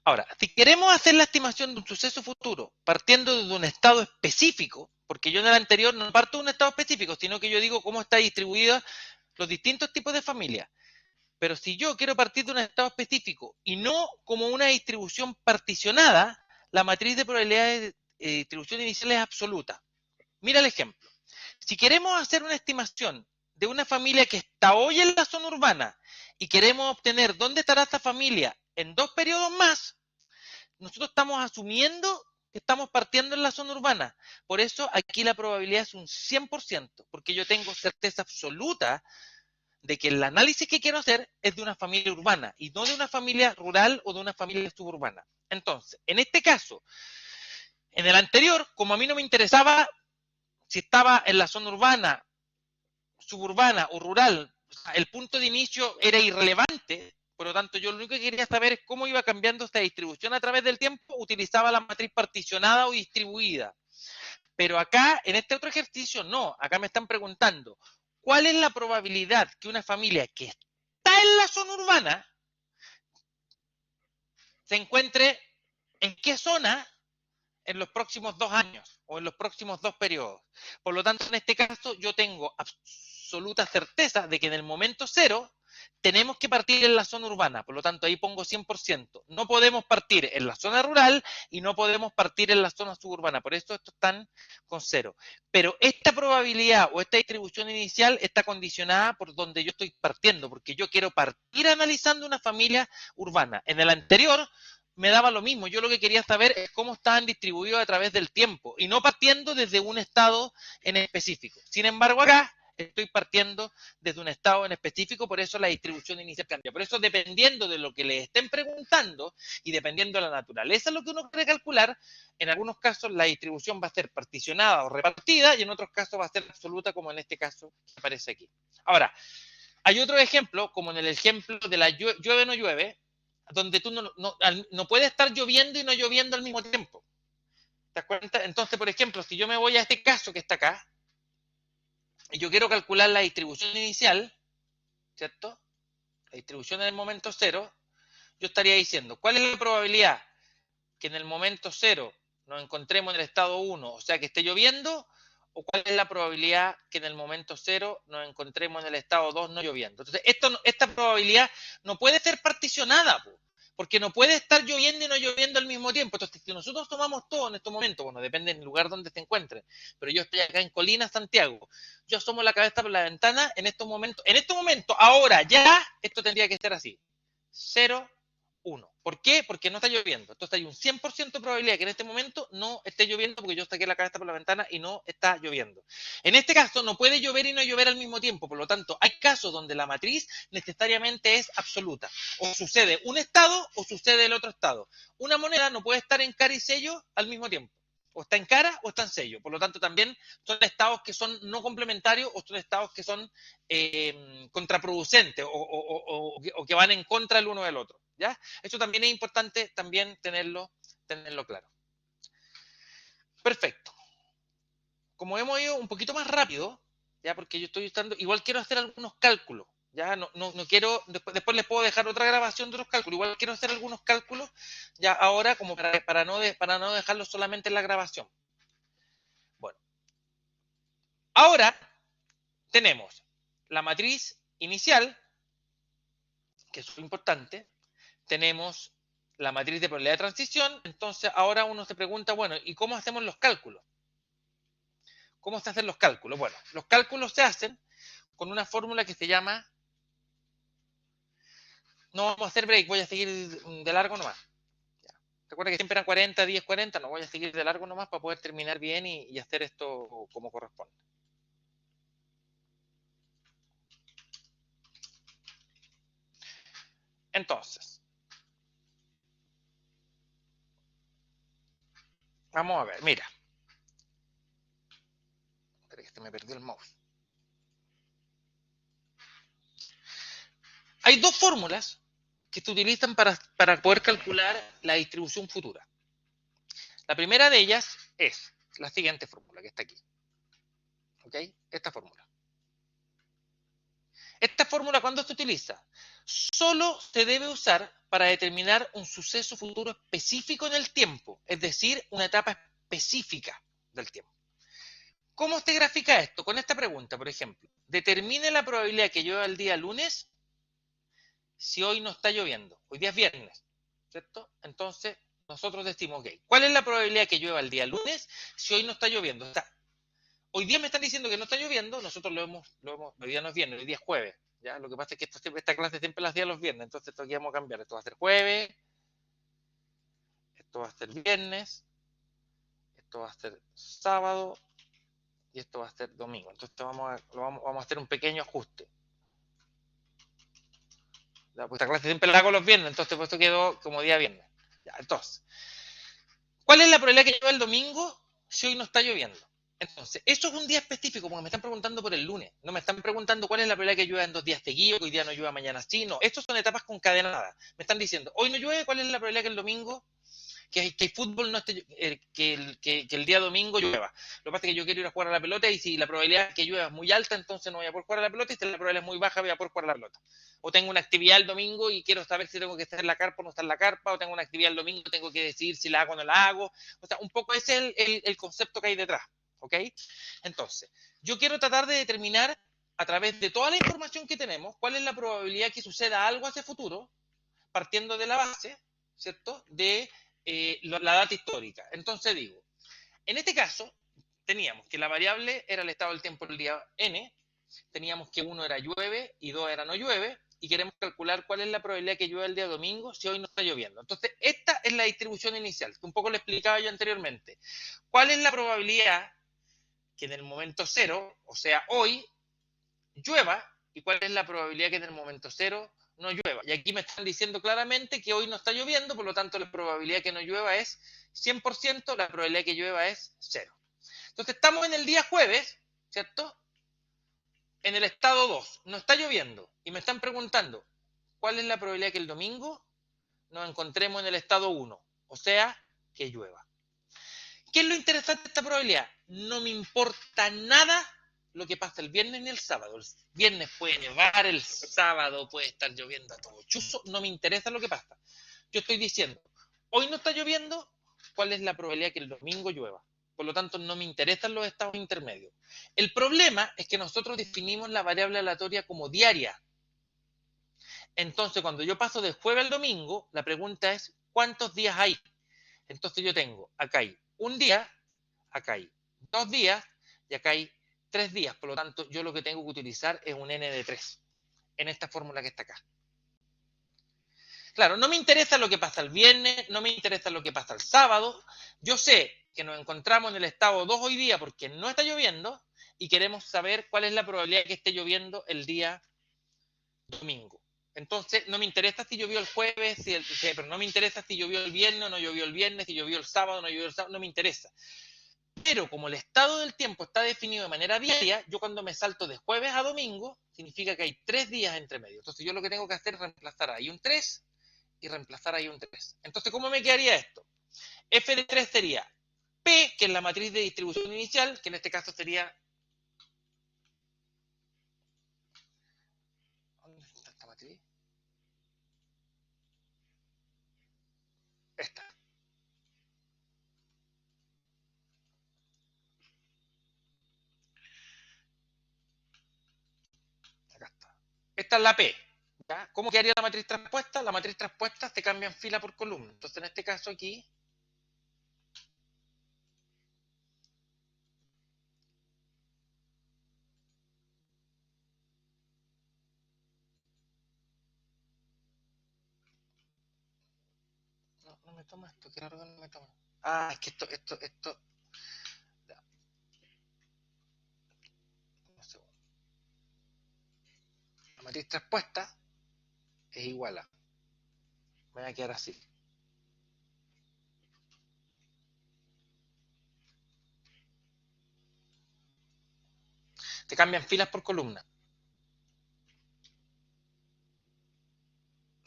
Ahora, si queremos hacer la estimación de un suceso futuro partiendo de un estado específico, porque yo en el anterior no parto de un estado específico, sino que yo digo cómo está distribuida los distintos tipos de familias. Pero si yo quiero partir de un estado específico y no como una distribución particionada, la matriz de probabilidades de distribución inicial es absoluta. Mira el ejemplo. Si queremos hacer una estimación de una familia que está hoy en la zona urbana y queremos obtener dónde estará esta familia en 2 periodos más, nosotros estamos asumiendo que estamos partiendo en la zona urbana. Por eso aquí la probabilidad es un 100%, porque yo tengo certeza absoluta de que el análisis que quiero hacer es de una familia urbana y no de una familia rural o de una familia suburbana. Entonces, en este caso, en el anterior, como a mí no me interesaba si estaba en la zona urbana suburbana o rural, o sea, el punto de inicio era irrelevante. Por lo tanto, yo lo único que quería saber es cómo iba cambiando esta distribución a través del tiempo. Utilizaba la matriz particionada o distribuida. Pero acá, en este otro ejercicio, no. Acá me están preguntando, ¿cuál es la probabilidad que una familia que está en la zona urbana se encuentre en qué zona en los próximos 2 años o en los próximos 2 periodos? Por lo tanto, en este caso, yo tengo absoluta certeza de que en el momento cero tenemos que partir en la zona urbana. Por lo tanto, ahí pongo 100%. No podemos partir en la zona rural y no podemos partir en la zona suburbana. Por eso estos están con cero. Pero esta probabilidad o esta distribución inicial está condicionada por donde yo estoy partiendo, porque yo quiero partir analizando una familia urbana. En el anterior me daba lo mismo. Yo lo que quería saber es cómo estaban distribuidos a través del tiempo y no partiendo desde un estado en específico. Sin embargo, acá estoy partiendo desde un estado en específico, por eso la distribución inicial cambia. Por eso, dependiendo de lo que le estén preguntando y dependiendo de la naturaleza de lo que uno quiere calcular, en algunos casos la distribución va a ser particionada o repartida y en otros casos va a ser absoluta, como en este caso que aparece aquí. Ahora, hay otro ejemplo, como en el ejemplo de la llueve o no llueve, donde tú no puede estar lloviendo y no lloviendo al mismo tiempo. ¿Te das cuenta? Entonces, por ejemplo, si yo me voy a este caso que está acá, y yo quiero calcular la distribución inicial, ¿cierto? La distribución en el momento cero, yo estaría diciendo, ¿cuál es la probabilidad que en el momento cero nos encontremos en el estado 1, o sea, que esté lloviendo? ¿O cuál es la probabilidad que en el momento cero nos encontremos en el estado 2 no lloviendo? Entonces, esta probabilidad no puede ser particionada, porque no puede estar lloviendo y no lloviendo al mismo tiempo. Entonces, si nosotros tomamos todo en estos momentos, bueno, depende del lugar donde se encuentren, pero yo estoy acá en Colina, Santiago, yo asomo la cabeza por la ventana, en estos momentos, ahora, ya, esto tendría que ser así, 0, 1. ¿Por qué? Porque no está lloviendo. Entonces hay un 100% de probabilidad que en este momento no esté lloviendo porque yo saqué la cabeza por la ventana y no está lloviendo. En este caso no puede llover y no llover al mismo tiempo. Por lo tanto, hay casos donde la matriz necesariamente es absoluta. O sucede un estado o sucede el otro estado. Una moneda no puede estar en cara y sello al mismo tiempo. O está en cara o está en sello. Por lo tanto, también son estados que son no complementarios o son estados que son contraproducentes o que van en contra el uno del otro. ¿Ya? Eso también es importante también tenerlo claro. Perfecto. Como hemos ido un poquito más rápido, ya, porque yo estoy usando, igual quiero hacer algunos cálculos. Ya no quiero, después les puedo dejar otra grabación de los cálculos. Igual quiero hacer algunos cálculos ya ahora como para no dejarlo solamente en la grabación. Bueno, ahora tenemos la matriz inicial, que es muy importante. Tenemos la matriz de probabilidad de transición. Entonces ahora uno se pregunta, bueno, ¿y cómo hacemos los cálculos? ¿Cómo se hacen los cálculos? Bueno, los cálculos se hacen con una fórmula que se llama... No vamos a hacer break, voy a seguir de largo nomás. Recuerda que siempre eran 40, 10, 40, no voy a seguir de largo nomás para poder terminar bien y hacer esto como corresponde. Entonces, vamos a ver, mira. Espera que se me perdió el mouse. Hay dos fórmulas que se utilizan para poder calcular la distribución futura. La primera de ellas es la siguiente fórmula que está aquí. ¿Ok? Esta fórmula. Esta fórmula, ¿cuándo se utiliza? Solo se debe usar para determinar un suceso futuro específico en el tiempo, es decir, una etapa específica del tiempo. ¿Cómo se grafica esto? Con esta pregunta, por ejemplo. Determine la probabilidad que llueva el día lunes si hoy no está lloviendo. Hoy día es viernes, ¿cierto? Entonces, nosotros decimos, ok, ¿cuál es la probabilidad que llueva el día lunes si hoy no está lloviendo? O sea, hoy día me están diciendo que no está lloviendo, nosotros hoy día no es viernes, hoy día es jueves. ¿Ya? Lo que pasa es que esta clase siempre la hacía los viernes, entonces esto aquí vamos a cambiar. Esto va a ser jueves, esto va a ser viernes, esto va a ser sábado y esto va a ser domingo. Entonces vamos a hacer un pequeño ajuste. ¿Ya? Pues esta clase siempre la hago los viernes, entonces pues esto quedó como día viernes. ¿Ya? Entonces, ¿cuál es la probabilidad que llueva el domingo si hoy no está lloviendo? Entonces, eso es un día específico, porque me están preguntando por el lunes. No me están preguntando cuál es la probabilidad que llueva en 2 días seguidos, que hoy día no llueva, mañana sí. No, estos son etapas concadenadas. Me están diciendo, hoy no llueve, ¿cuál es la probabilidad que el domingo, que el fútbol no esté, que el día domingo llueva? Lo que pasa es que yo quiero ir a jugar a la pelota y si la probabilidad que llueva es muy alta, entonces no voy a poder jugar a la pelota, y si la probabilidad es muy baja, voy a poder jugar a la pelota. O tengo una actividad el domingo y quiero saber si tengo que estar en la carpa o no estar en la carpa, o tengo una actividad el domingo y tengo que decidir si la hago o no la hago. O sea, un poco ese es el concepto que hay detrás. ¿Ok? Entonces, yo quiero tratar de determinar a través de toda la información que tenemos cuál es la probabilidad que suceda algo hacia futuro, partiendo de la base, ¿cierto?, de la data histórica. Entonces digo, en este caso, teníamos que la variable era el estado del tiempo el día n, teníamos que 1 era llueve y 2 era no llueve, y queremos calcular cuál es la probabilidad que llueva el día domingo si hoy no está lloviendo. Entonces, esta es la distribución inicial, que un poco lo explicaba yo anteriormente. ¿Cuál es la probabilidad que en el momento cero, o sea, hoy, llueva, y cuál es la probabilidad que en el momento cero no llueva? Y aquí me están diciendo claramente que hoy no está lloviendo, por lo tanto la probabilidad que no llueva es 100%, la probabilidad que llueva es 0. Entonces estamos en el día jueves, ¿cierto? En el estado 2, no está lloviendo, y me están preguntando, ¿cuál es la probabilidad que el domingo nos encontremos en el estado 1? O sea, que llueva. ¿Qué es lo interesante de esta probabilidad? No me importa nada lo que pasa el viernes ni el sábado. El viernes puede nevar, el sábado puede estar lloviendo a todo chuzo, no me interesa lo que pasa. Yo estoy diciendo, hoy no está lloviendo, ¿cuál es la probabilidad que el domingo llueva? Por lo tanto, no me interesan los estados intermedios. El problema es que nosotros definimos la variable aleatoria como diaria. Entonces, cuando yo paso de jueves al domingo, la pregunta es, ¿cuántos días hay? Entonces yo tengo, acá hay un día, acá hay 2 días y acá hay 3 días. Por lo tanto, yo lo que tengo que utilizar es un n de 3 en esta fórmula que está acá. Claro, no me interesa lo que pasa el viernes, no me interesa lo que pasa el sábado. Yo sé que nos encontramos en el estado 2 hoy día porque no está lloviendo y queremos saber cuál es la probabilidad de que esté lloviendo el día domingo. Entonces, no me interesa si llovió el jueves, pero no me interesa si llovió el viernes o no llovió el viernes, si llovió el sábado o no llovió el sábado, no me interesa. Pero como el estado del tiempo está definido de manera diaria, yo cuando me salto de jueves a domingo, significa que hay 3 días entre medio. Entonces yo lo que tengo que hacer es reemplazar ahí un 3 y reemplazar ahí un 3. Entonces, ¿cómo me quedaría esto? F de 3 sería P, que es la matriz de distribución inicial, que en este caso sería... ¿Dónde está esta matriz? Esta. Acá está. Esta es la P. ¿Ya? ¿Cómo quedaría la matriz transpuesta? La matriz transpuesta se cambia en fila por columna. Entonces, en este caso aquí, no me toma esto, qué raro que no me toma. Ah, es que esto, ya, un segundo. La matriz transpuesta es igual a, me voy a quedar así. Te cambian filas por columna.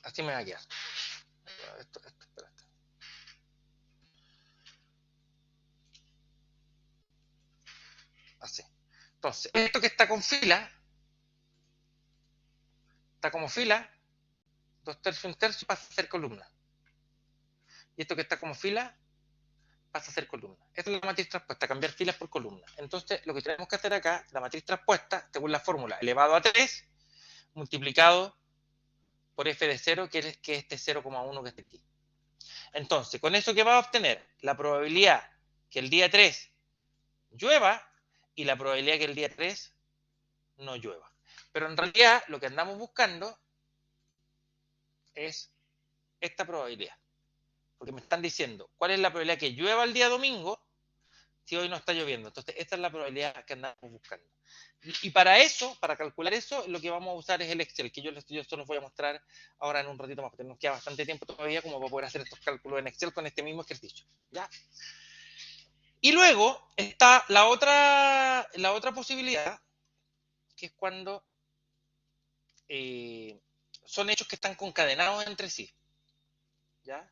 Así me va a quedar. Espérate. Así. Entonces, esto que está con fila, está como fila, 2/3, 1/3, pasa a ser columna. Y esto que está como fila, pasa a ser columna. Esta es la matriz transpuesta, cambiar filas por columna. Entonces, lo que tenemos que hacer acá, la matriz transpuesta, según la fórmula, elevado a 3, multiplicado por f de 0, que es este 0,1 que está aquí. Entonces, con eso, ¿qué va a obtener? La probabilidad que el día 3 llueva y la probabilidad que el día 3 no llueva. Pero en realidad, lo que andamos buscando es esta probabilidad. Porque me están diciendo, ¿cuál es la probabilidad que llueva el día domingo si hoy no está lloviendo? Entonces, esta es la probabilidad que andamos buscando. Y para eso, para calcular eso, lo que vamos a usar es el Excel, que yo se los voy a mostrar ahora en un ratito más, porque nos queda bastante tiempo todavía como para poder hacer estos cálculos en Excel con este mismo ejercicio. ¿Ya? Y luego está la otra posibilidad, que es cuando son hechos que están concadenados entre sí, ¿ya?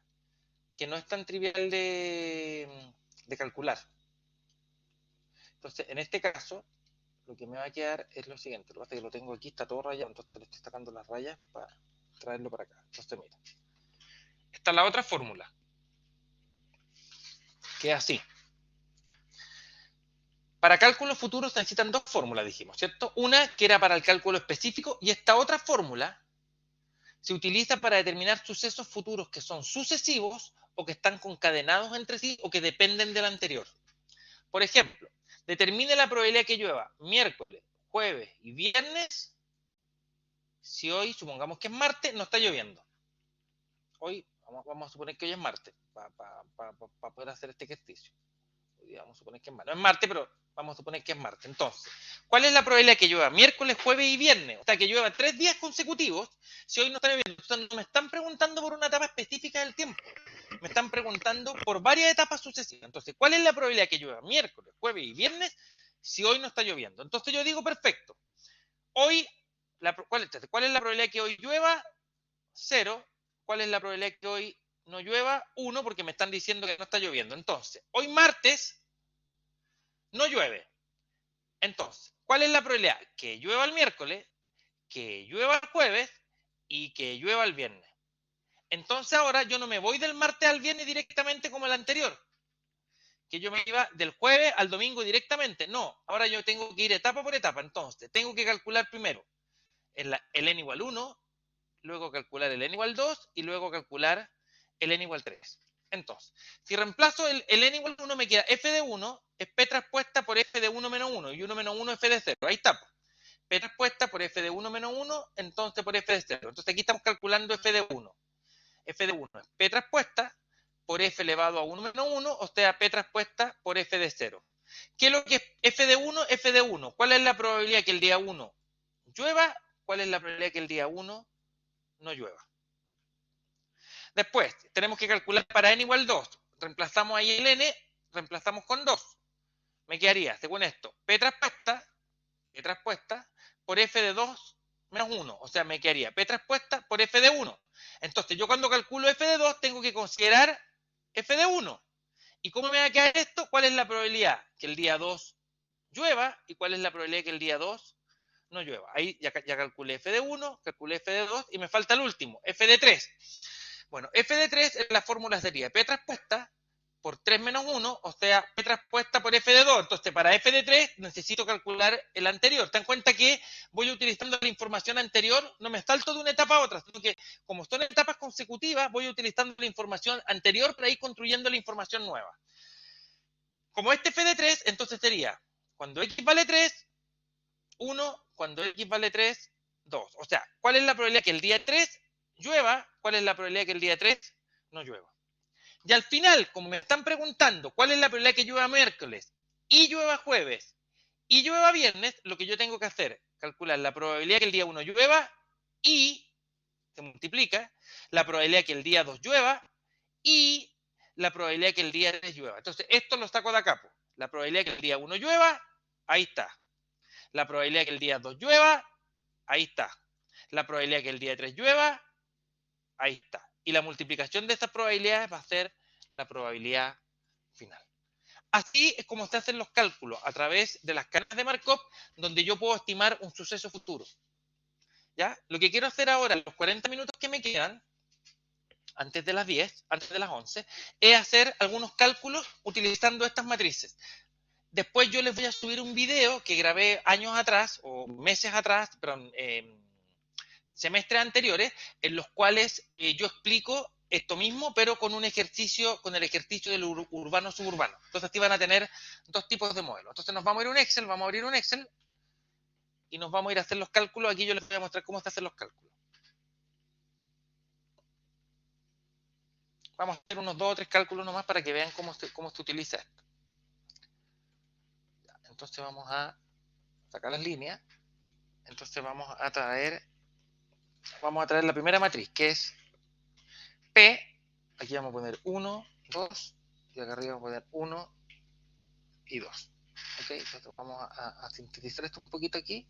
Que no es tan trivial de calcular. Entonces, en este caso, lo que me va a quedar es lo siguiente. Lo que pasa es que lo tengo aquí, está todo rayado, entonces le estoy sacando las rayas para traerlo para acá. Entonces, mira. Está la otra fórmula, que es así. Para cálculos futuros se necesitan dos fórmulas, dijimos, ¿cierto? Una que era para el cálculo específico y esta otra fórmula se utiliza para determinar sucesos futuros que son sucesivos o que están concadenados entre sí o que dependen del anterior. Por ejemplo, determine la probabilidad que llueva miércoles, jueves y viernes si hoy, supongamos que es martes, no está lloviendo. Hoy, vamos a suponer que hoy es martes, para poder hacer este ejercicio. Hoy vamos a suponer que es martes. No es martes, pero vamos a suponer que es martes. Entonces, ¿cuál es la probabilidad que llueva miércoles, jueves y viernes? O sea, que llueva 3 días consecutivos si hoy no está lloviendo. Entonces, no me están preguntando por una etapa específica del tiempo. Me están preguntando por varias etapas sucesivas. Entonces, ¿cuál es la probabilidad que llueva miércoles, jueves y viernes si hoy no está lloviendo? Entonces yo digo, perfecto. Hoy, ¿cuál es la probabilidad que hoy llueva? 0. ¿Cuál es la probabilidad que hoy no llueva? 1, porque me están diciendo que no está lloviendo. Entonces, hoy martes no llueve. Entonces, ¿cuál es la probabilidad? Que llueva el miércoles, que llueva el jueves y que llueva el viernes. Entonces ahora yo no me voy del martes al viernes directamente como el anterior, que yo me iba del jueves al domingo directamente. No, ahora yo tengo que ir etapa por etapa. Entonces, tengo que calcular primero el n igual 1, luego calcular el n igual 2 y luego calcular el n igual 3. Entonces, si reemplazo el n igual 1, me queda f de 1 es p transpuesta por f de 1 menos 1 y 1 menos 1 f de 0. Ahí está. P transpuesta por f de 1 menos 1, entonces por f de 0. Entonces aquí estamos calculando f de 1. F de 1 es p transpuesta por f elevado a 1 menos 1, o sea, p transpuesta por f de 0. ¿Qué es lo que es f de 1? F de 1. ¿Cuál es la probabilidad que el día 1 llueva? ¿Cuál es la probabilidad que el día 1 no llueva? Después, tenemos que calcular para n igual 2. Reemplazamos ahí el n, reemplazamos con 2. Me quedaría, según esto, p transpuesta por f de 2 menos 1. O sea, me quedaría p transpuesta por f de 1. Entonces, yo cuando calculo f de 2 tengo que considerar f de 1. ¿Y cómo me va a quedar esto? ¿Cuál es la probabilidad que el día 2 llueva y cuál es la probabilidad que el día 2 no llueva? Ahí ya calculé f de 1, calculé f de 2 y me falta el último, f de 3. Bueno, f de 3 en la fórmula sería p transpuesta por 3 menos 1, o sea, p transpuesta por f de 2. Entonces, para f de 3 necesito calcular el anterior. Ten en cuenta que voy utilizando la información anterior, no me salto de una etapa a otra, sino que como son etapas consecutivas, voy utilizando la información anterior para ir construyendo la información nueva. Como este f de 3, entonces sería, cuando x vale 3, 1, cuando x vale 3, 2. O sea, ¿cuál es la probabilidad que el día 3 llueva? ¿Cuál es la probabilidad que el día 3 no llueva? Y al final, como me están preguntando cuál es la probabilidad que llueva miércoles y llueva jueves y llueva viernes, lo que yo tengo que hacer, calcular la probabilidad que el día 1 llueva y se multiplica la probabilidad que el día 2 llueva y la probabilidad que el día 3 llueva. Entonces, esto lo saco de acá. La probabilidad que el día 1 llueva, ahí está. La probabilidad que el día 2 llueva, ahí está. La probabilidad que el día 3 llueva, ahí está. Y la multiplicación de estas probabilidades va a ser la probabilidad final. Así es como se hacen los cálculos, a través de las cadenas de Markov, donde yo puedo estimar un suceso futuro. ¿Ya? Lo que quiero hacer ahora, en los 40 minutos que me quedan, antes de las 10, antes de las 11, es hacer algunos cálculos utilizando estas matrices. Después yo les voy a subir un video que grabé años atrás, o meses atrás, perdón, semestres anteriores, en los cuales yo explico esto mismo, pero con un ejercicio, con el ejercicio del urbano-suburbano. Entonces aquí van a tener dos tipos de modelos. Entonces nos vamos a ir a un Excel, vamos a abrir un Excel y nos vamos a ir a hacer los cálculos. Aquí yo les voy a mostrar cómo se hacen los cálculos. Vamos a hacer unos 2 o 3 cálculos nomás para que vean cómo se utiliza esto. Entonces vamos a sacar las líneas. Entonces vamos a traer la primera matriz, que es P. Aquí vamos a poner 1, 2, y acá arriba vamos a poner 1, y 2. ¿Ok? Entonces vamos a sintetizar esto un poquito aquí.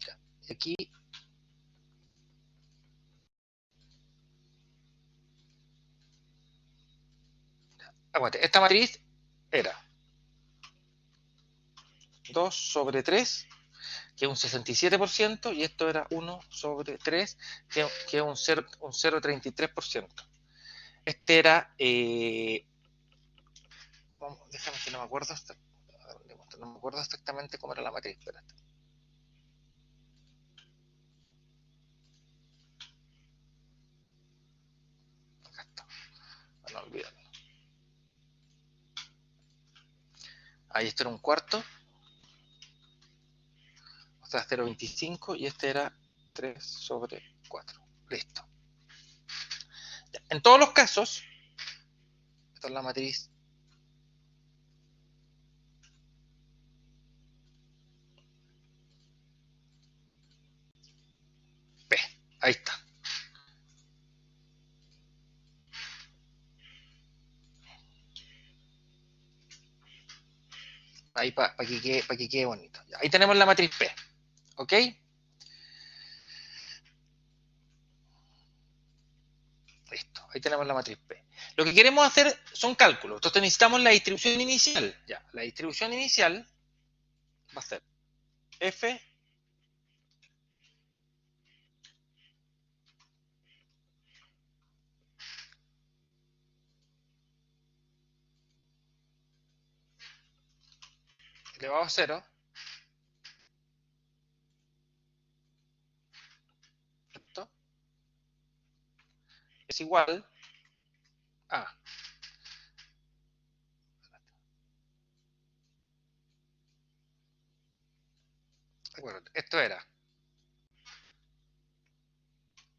Ya. Y aquí aguante, esta matriz era 2 sobre 3, que es un 67%, y esto era 1 sobre 3, que es un 0,33%. Este era, déjame que no me acuerdo, no me acuerdo exactamente cómo era la matriz, espérate. Acá está, para no olvidarlo. Ahí esto era un cuarto, o sea, 0,25, y este era 3 sobre 4. Listo. En todos los casos, esta es la matriz P. Ahí está. Ahí para que quede bonito. Ahí tenemos la matriz P. ¿Ok? Listo. Ahí tenemos la matriz P. Lo que queremos hacer son cálculos. Entonces necesitamos la distribución inicial. Ya, la distribución inicial va a ser F elevado a 0. ¿Cierto? Es igual a. Recuerda, esto era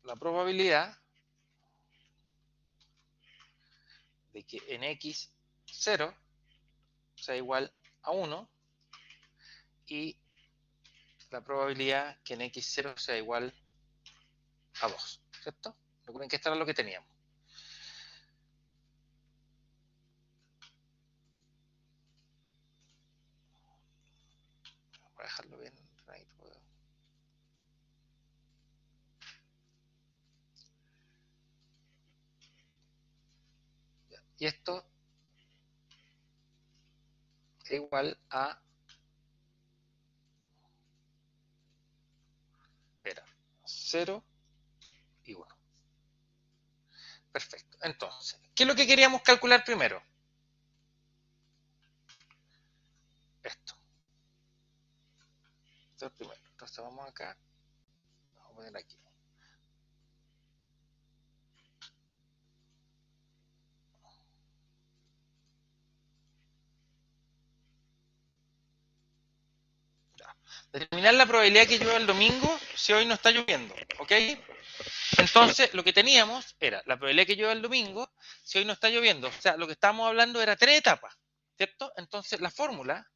la probabilidad de que en x0 sea igual a 1 y la probabilidad que en x0 sea igual a 2. ¿Cierto? Recuerden que esto era lo que teníamos. Voy a dejarlo bien. Y esto es igual a 0 y 1. Perfecto. Entonces, ¿qué es lo que queríamos calcular primero? Esto. Esto es primero. Entonces vamos acá. Vamos a poner aquí. Ya. Determinar la probabilidad que llueva el domingo si hoy no está lloviendo. ¿Ok? Entonces, lo que teníamos era la probabilidad que llueva el domingo si hoy no está lloviendo. O sea, lo que estábamos hablando era 3 etapas. ¿Cierto? Entonces, la fórmula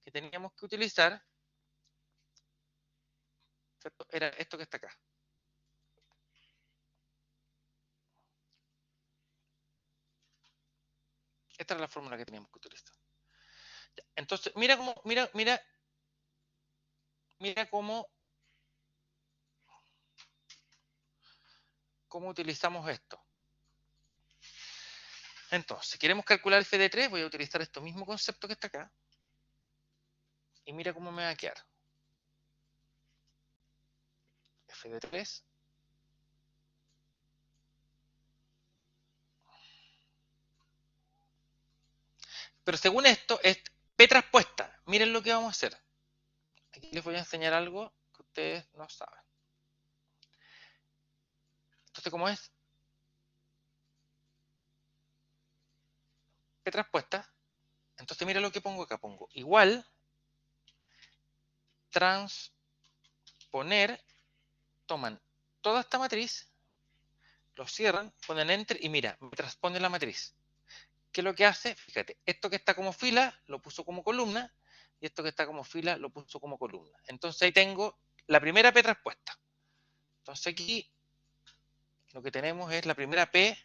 que teníamos que utilizar, ¿cierto?, era esto que está acá. Esta era la fórmula que teníamos que utilizar. Entonces, mira cómo utilizamos esto. Entonces, queremos calcular f de 3, voy a utilizar este mismo concepto que está acá. Y mira cómo me va a quedar. F de 3. Pero según esto, es P traspuesta. Miren lo que vamos a hacer. Aquí les voy a enseñar algo que ustedes no saben. Entonces, ¿cómo es? P traspuesta. Entonces, mira lo que pongo acá. Pongo igual transponer. Toman toda esta matriz, lo cierran, ponen enter y mira, me transpone la matriz. ¿Qué es lo que hace? Fíjate, esto que está como fila lo puso como columna y esto que está como fila lo puso como columna. Entonces ahí tengo la primera P traspuesta. Entonces aquí lo que tenemos es la primera P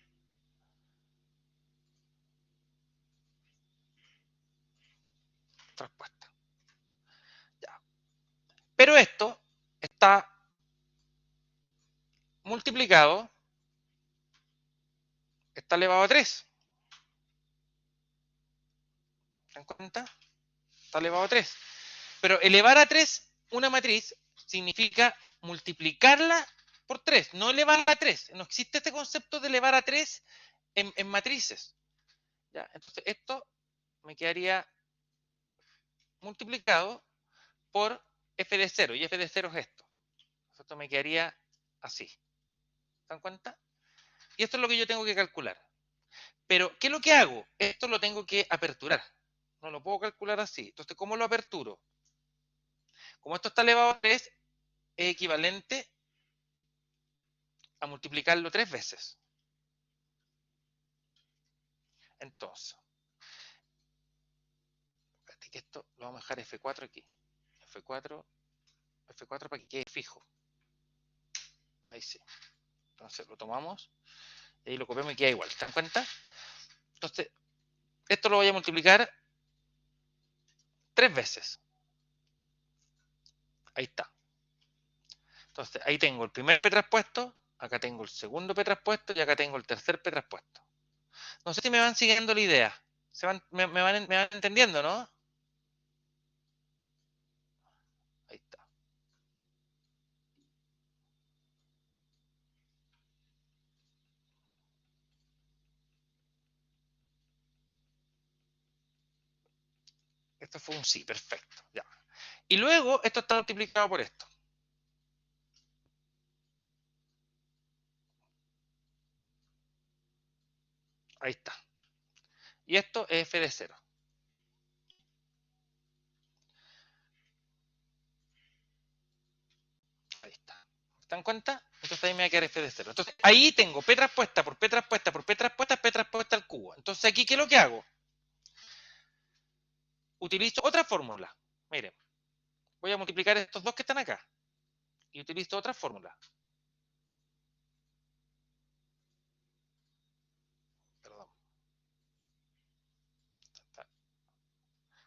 Pero esto está multiplicado, está elevado a 3. ¿Se dan cuenta? Está elevado a 3. Pero elevar a 3 una matriz significa multiplicarla por 3, no elevarla a 3. No existe este concepto de elevar a 3 en matrices. ¿Ya? Entonces esto me quedaría multiplicado por f de 0, y f de 0 es esto. Esto me quedaría así. ¿Se dan cuenta? Y esto es lo que yo tengo que calcular. Pero, ¿qué es lo que hago? Esto lo tengo que aperturar. No lo puedo calcular así. Entonces, ¿cómo lo aperturo? Como esto está elevado a 3, es equivalente a multiplicarlo 3 veces. Entonces, espérate que esto lo vamos a dejar F4 aquí. F4, F4 para que quede fijo. Ahí sí. Entonces lo tomamos y ahí lo copiamos y queda igual. ¿Se dan cuenta? Entonces, esto lo voy a multiplicar 3 veces. Ahí está. Entonces, ahí tengo el primer P traspuesto, acá tengo el segundo P traspuesto y acá tengo el tercer P traspuesto. No sé si me van siguiendo la idea. Me van entendiendo, ¿no? Ahí está. Esto fue un sí, perfecto. Ya. Y luego esto está multiplicado por esto. Ahí está. Y esto es f de 0. Ahí está. ¿Se dan cuenta? Entonces ahí me va a quedar f de 0. Entonces ahí tengo p traspuesta por p traspuesta por p traspuesta, p traspuesta al cubo. Entonces aquí, ¿qué es lo que hago? Utilizo otra fórmula. Miren, voy a multiplicar estos dos que están acá. Y utilizo otra fórmula. Perdón.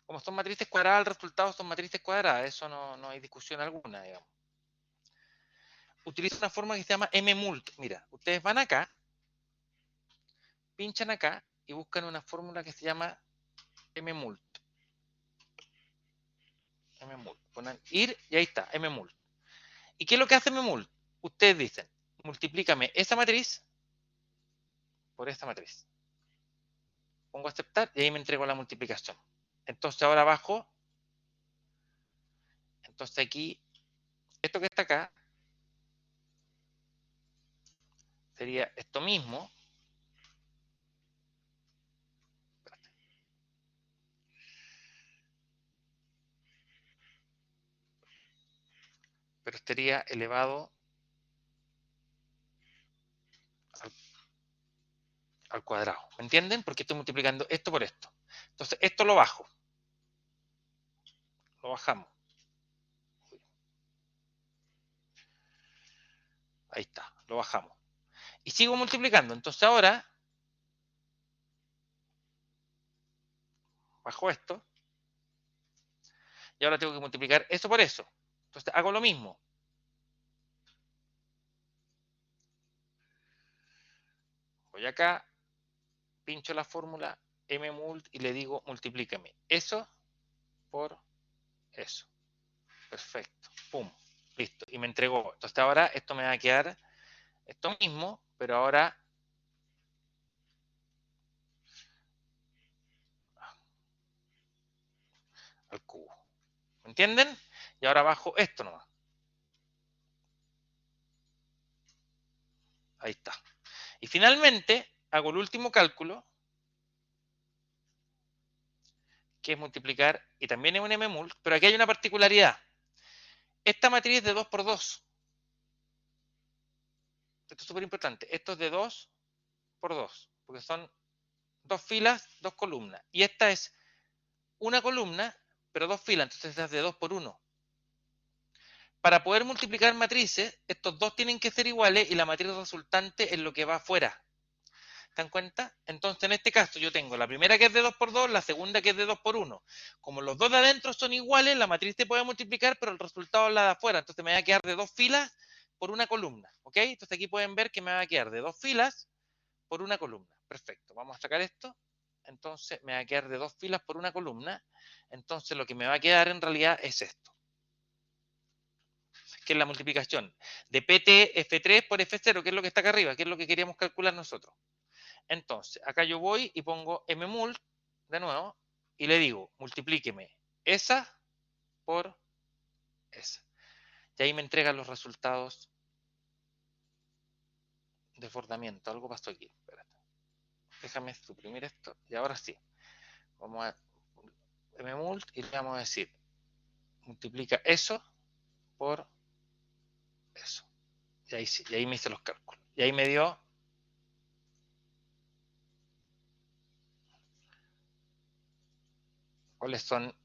Como son matrices cuadradas, el resultado son matrices cuadradas. Eso no hay discusión alguna, digamos. Utilizo una fórmula que se llama mmult. Mira, ustedes van acá, pinchan acá y buscan una fórmula que se llama mmult. Mmult. Ponen ir y ahí está, mmult. ¿Y qué es lo que hace mmult? Ustedes dicen, multiplícame esa matriz por esta matriz. Pongo aceptar y ahí me entrego la multiplicación. Entonces ahora abajo, entonces aquí, esto que está acá, sería esto mismo. Pero estaría elevado al cuadrado. ¿Me entienden? Porque estoy multiplicando esto por esto. Entonces esto lo bajo. Lo bajamos. Ahí está, lo bajamos. Y sigo multiplicando. Entonces ahora, bajo esto. Y ahora tengo que multiplicar eso por eso. Entonces hago lo mismo. Voy acá, pincho la fórmula mmult y le digo multiplícame eso por eso. Perfecto. Pum. Listo. Y me entregó. Entonces ahora esto me va a quedar esto mismo, pero ahora al cubo. ¿Me entienden? Y ahora bajo esto nomás. Ahí está. Y finalmente hago el último cálculo, que es multiplicar, y también es un mmult, pero aquí hay una particularidad. Esta matriz es de 2 por 2. Esto es súper importante. Esto es de 2 por 2, porque son dos filas, dos columnas. Y esta es una columna, pero dos filas, entonces esta es de 2 por 1. Para poder multiplicar matrices, estos dos tienen que ser iguales y la matriz resultante es lo que va afuera. ¿Te dan cuenta? Entonces, en este caso, yo tengo la primera que es de 2 por 2, la segunda que es de 2 por 1. Como los dos de adentro son iguales, la matriz se puede multiplicar, pero el resultado es la de afuera. Entonces, me va a quedar de 2 filas por una columna. ¿Ok? Entonces, aquí pueden ver que me va a quedar de 2 filas por una columna. Perfecto. Vamos a sacar esto. Entonces, me va a quedar de 2 filas por una columna. Entonces, lo que me va a quedar en realidad es esto, que es la multiplicación de PT F3 por F0, que es lo que está acá arriba, que es lo que queríamos calcular nosotros. Entonces, acá yo voy y pongo mmult de nuevo y le digo, multiplíqueme esa por esa. Y ahí me entrega los resultados de desbordamiento. Algo pasó aquí. Espérate. Déjame suprimir esto y ahora sí. Vamos a mmult y le vamos a decir, multiplica eso por eso. Y ahí sí, y ahí me hice los cálculos. Y ahí me dio cuáles son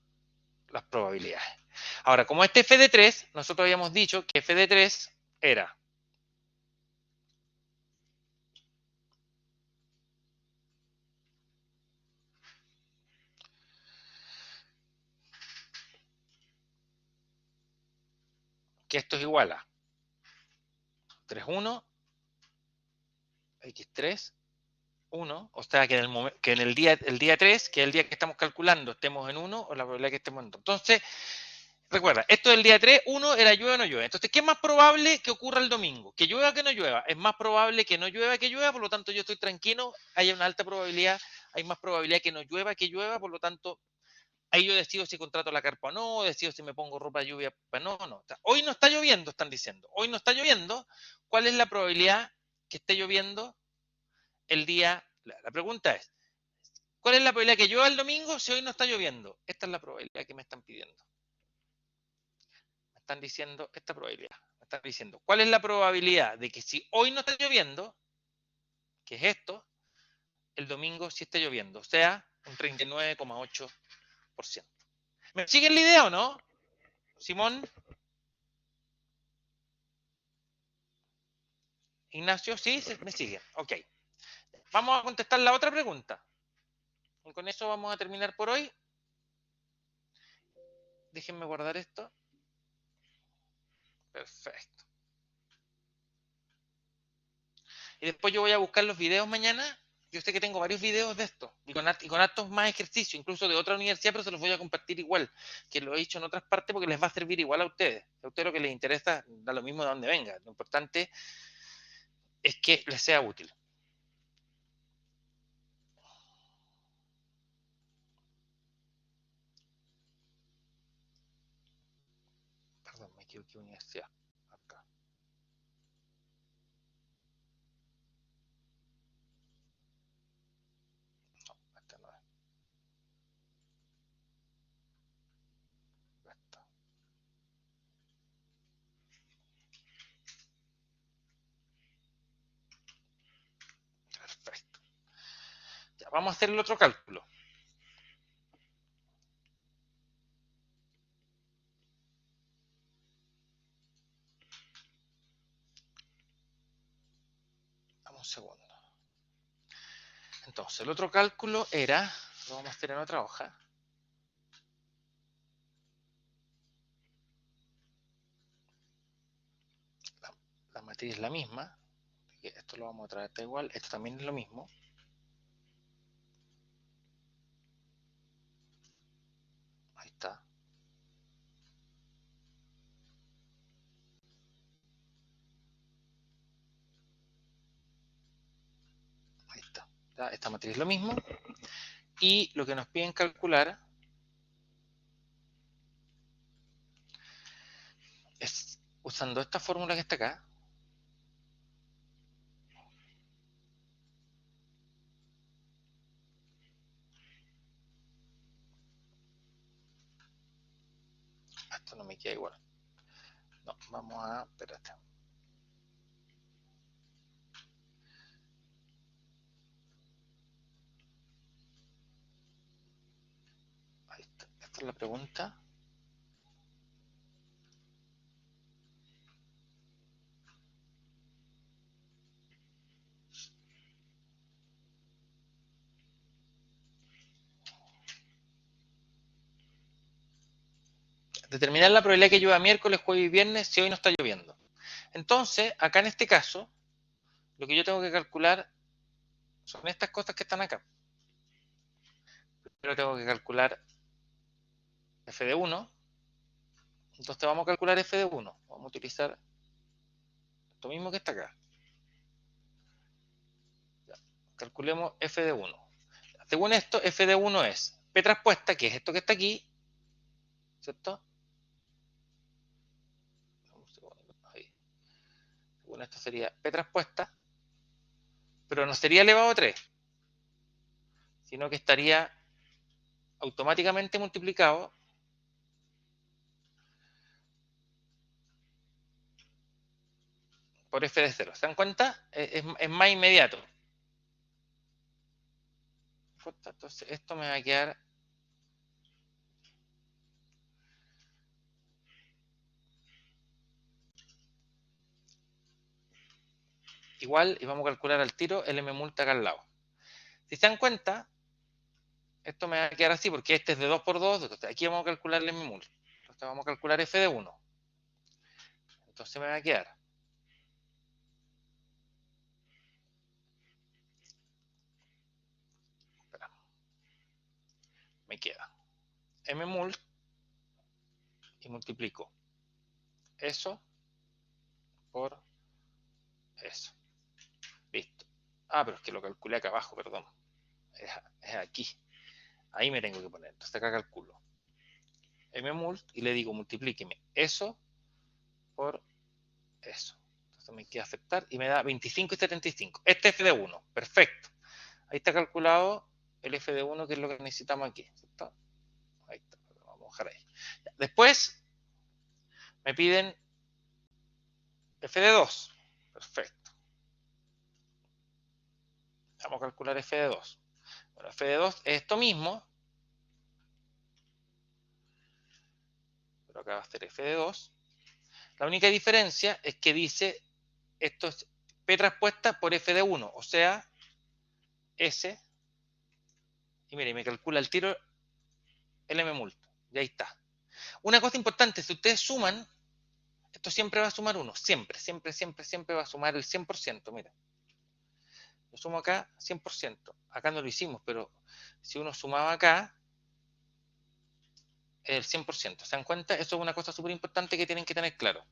las probabilidades. Ahora, como este f de 3, nosotros habíamos dicho que f de 3 era que esto es igual a 3,1, x3, 1, o sea que en el día 3, que es el día que estamos calculando, estemos en 1 o la probabilidad que estemos en 2. Entonces, recuerda, esto del día 3, 1 era llueve o no llueve. Entonces, ¿qué es más probable que ocurra el domingo? ¿Que llueva o que no llueva? Es más probable que no llueva que llueva, por lo tanto yo estoy tranquilo, hay una alta probabilidad, hay más probabilidad que no llueva que llueva, por lo tanto ahí yo decido si contrato la carpa o no, decido si me pongo ropa de lluvia o no, no. O sea, hoy no está lloviendo, están diciendo. Hoy no está lloviendo. ¿Cuál es la probabilidad que esté lloviendo el día? La pregunta es, ¿cuál es la probabilidad que llueva el domingo si hoy no está lloviendo? Esta es la probabilidad que me están pidiendo. Me están diciendo esta probabilidad. Me están diciendo, ¿cuál es la probabilidad de que si hoy no está lloviendo, que es esto, el domingo sí esté lloviendo? O sea, un 39,8%. ¿Me siguen la idea o no, Simón? Ignacio, sí, me sigue. Ok. Vamos a contestar la otra pregunta. Y con eso vamos a terminar por hoy. Déjenme guardar esto. Perfecto. Y después yo voy a buscar los videos mañana. Yo sé que tengo varios videos de esto. Y con hartos más ejercicios, incluso de otra universidad, pero se los voy a compartir igual. Que lo he hecho en otras partes porque les va a servir igual a ustedes. A ustedes lo que les interesa da lo mismo de dónde venga. Lo importante es que les sea útil. Perdón, me equivoqué universidad. Acá. No, esta no es. Esta. Perfecto. Ya, vamos a hacer el otro cálculo. Dame un segundo. Entonces, el otro cálculo era, lo vamos a hacer en otra hoja. La matriz es la misma. Esto lo vamos a traer da igual. Esto también es lo mismo. Ahí está. Ahí está. ¿Ya? Esta matriz es lo mismo. Y lo que nos piden calcular es usando esta fórmula que está acá. Esto no me queda igual. No, vamos a... Espérate. Ahí está. Esta es la pregunta. determinar la probabilidad que llueva miércoles, jueves y viernes si hoy no está lloviendo. Entonces, acá en este caso, lo que yo tengo que calcular son estas cosas que están acá. Primero tengo que calcular f de 1. Entonces vamos a calcular f de 1. Vamos a utilizar esto mismo que está acá. Ya. Calculemos f de 1. Según esto, f de 1 es p transpuesta, que es esto que está aquí, ¿cierto? Ahí. Según esto sería p transpuesta, pero no sería elevado a 3, sino que estaría automáticamente multiplicado por f de 0. ¿Se dan cuenta? Es más inmediato. Entonces esto me va a quedar igual, y vamos a calcular al tiro el m multa acá al lado. Si se dan cuenta, esto me va a quedar así, porque este es de 2 por 2, entonces aquí vamos a calcular el m multa. Entonces vamos a calcular f de 1. Entonces me va a quedar me queda m mult y multiplico eso por eso. Listo. Ah, pero es que lo calculé acá abajo, perdón. Es aquí. Ahí me tengo que poner. Entonces acá calculo m mult y le digo multiplíqueme eso por eso. Entonces me queda aceptar y me da 25 y 75. Este es f de 1. Perfecto. Ahí está calculado el f de 1, que es lo que necesitamos aquí. ¿Cierto? Ahí está. Vamos a dejar ahí. Después me piden f de 2. Perfecto. Vamos a calcular f de 2. Bueno, f de 2 es esto mismo. Pero acá va a ser f de 2. La única diferencia es que dice esto es p transpuesta por f de 1. O sea, S. Y mire, me calcula el tiro el m multo. Y ahí está. Una cosa importante, si ustedes suman, esto siempre va a sumar 1. Siempre, siempre, siempre, siempre va a sumar el 100%. Mira. Lo sumo acá, 100%. Acá no lo hicimos, pero si uno sumaba acá, es el 100%. ¿Se dan cuenta? Eso es una cosa súper importante que tienen que tener claro.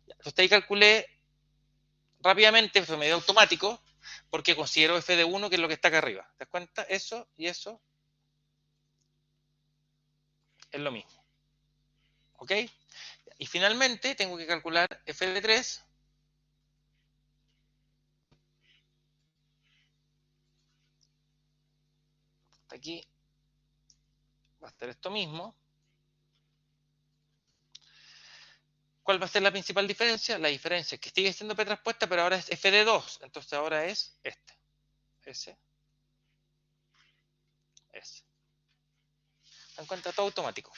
Entonces ahí calculé rápidamente, fue medio automático, porque considero f de 1, que es lo que está acá arriba. ¿Te das cuenta? Eso y eso es lo mismo. ¿Ok? Y finalmente tengo que calcular f de 3. Aquí va a estar esto mismo. ¿Cuál va a ser la principal diferencia? La diferencia es que sigue siendo p transpuesta, pero ahora es f de 2. Entonces ahora es este. S. S. ¿Se dan cuenta? Todo automático.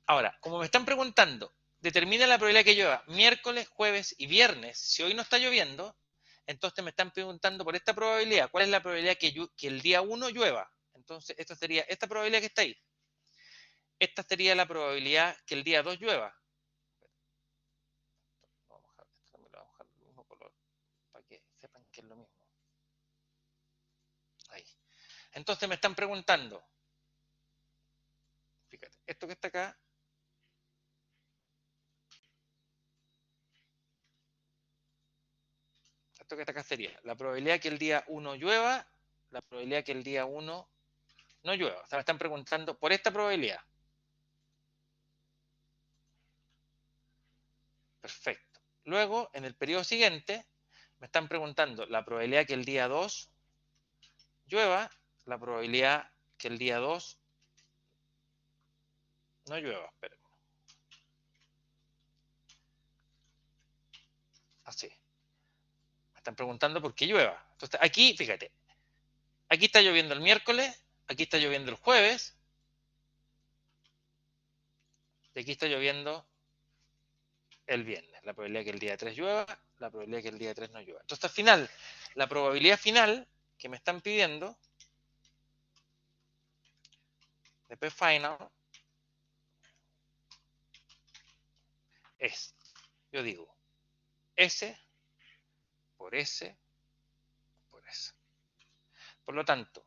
Ahora, como me están preguntando, determina la probabilidad que llueva miércoles, jueves y viernes. Si hoy no está lloviendo, entonces me están preguntando por esta probabilidad. ¿Cuál es la probabilidad que el día 1 llueva? Entonces, esto sería esta probabilidad que está ahí. Esta sería la probabilidad que el día 2 llueva. Vamos a dejar el mismo color para que sepan que es lo mismo. Ahí. Entonces me están preguntando, fíjate, esto que está acá, esto que está acá sería la probabilidad que el día 1 llueva, la probabilidad que el día 1 no llueva. O sea, me están preguntando por esta probabilidad. Perfecto. Luego, en el periodo siguiente, me están preguntando la probabilidad que el día 2 llueva, la probabilidad que el día 2 no llueva. Espérenme. Así. Me están preguntando por qué llueva. Entonces, aquí, fíjate, aquí está lloviendo el miércoles, aquí está lloviendo el jueves, y aquí está lloviendo el viernes. La probabilidad que el día 3 llueva, la probabilidad que el día 3 no llueva. Entonces, al final, la probabilidad final que me están pidiendo de P final es, yo digo, S por S por S. Por lo tanto,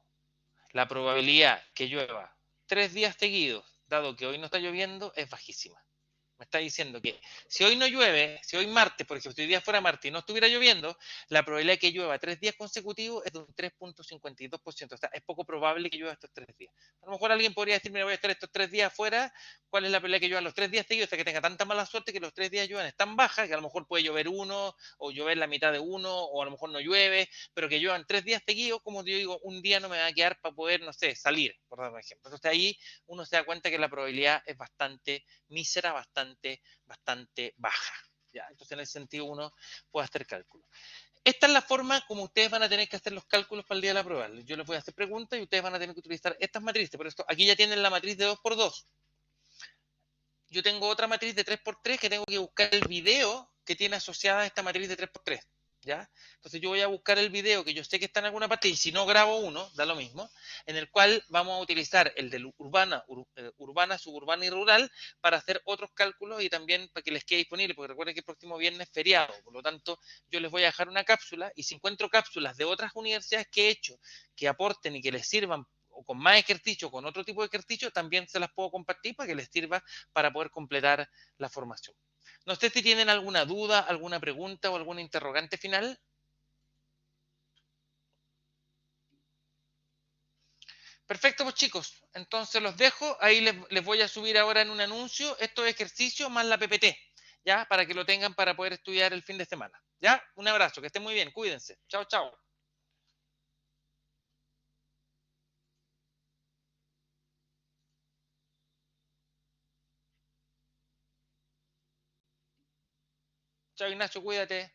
la probabilidad que llueva 3 días seguidos, dado que hoy no está lloviendo, es bajísima. Me está diciendo que si hoy no llueve, si hoy martes, por ejemplo, si hoy día fuera martes y no estuviera lloviendo, la probabilidad de que llueva 3 días consecutivos es de un 3,52%. O sea, es poco probable que llueva estos 3 días. A lo mejor alguien podría decirme, voy a estar estos 3 días afuera, ¿cuál es la probabilidad de que llueva los 3 días seguidos? O sea, que tenga tanta mala suerte que los 3 días lluevan es tan baja que a lo mejor puede llover uno, o llover la mitad de uno, o a lo mejor no llueve, pero que lluevan 3 días seguidos, como yo digo, un día no me va a quedar para poder, no sé, salir, por dar un ejemplo. Entonces ahí uno se da cuenta que la probabilidad es bastante mísera, bastante baja. ¿Ya? Entonces, en ese sentido, uno puede hacer cálculos. Esta es la forma como ustedes van a tener que hacer los cálculos para el día de la prueba. Yo les voy a hacer preguntas y ustedes van a tener que utilizar estas matrices. Por esto, aquí ya tienen la matriz de 2 por 2. Yo tengo otra matriz de 3 por 3 que tengo que buscar el video que tiene asociada esta matriz de 3 por 3. ¿Ya? Entonces yo voy a buscar el video que yo sé que está en alguna parte y si no grabo uno, da lo mismo, en el cual vamos a utilizar el de urbana, suburbana y rural para hacer otros cálculos y también para que les quede disponible, porque recuerden que el próximo viernes es feriado, por lo tanto yo les voy a dejar una cápsula y si encuentro cápsulas de otras universidades que he hecho que aporten y que les sirvan o con más ejercicio, con otro tipo de ejercicio, también se las puedo compartir para que les sirva para poder completar la formación. No sé si tienen alguna duda, alguna pregunta o alguna interrogante final. Perfecto, pues chicos. Entonces los dejo. Ahí les voy a subir ahora en un anuncio estos ejercicios más la PPT, ¿ya? Para que lo tengan para poder estudiar el fin de semana. ¿Ya? Un abrazo, que estén muy bien. Cuídense. Chao, chao. Chao, Ignacio, cuídate.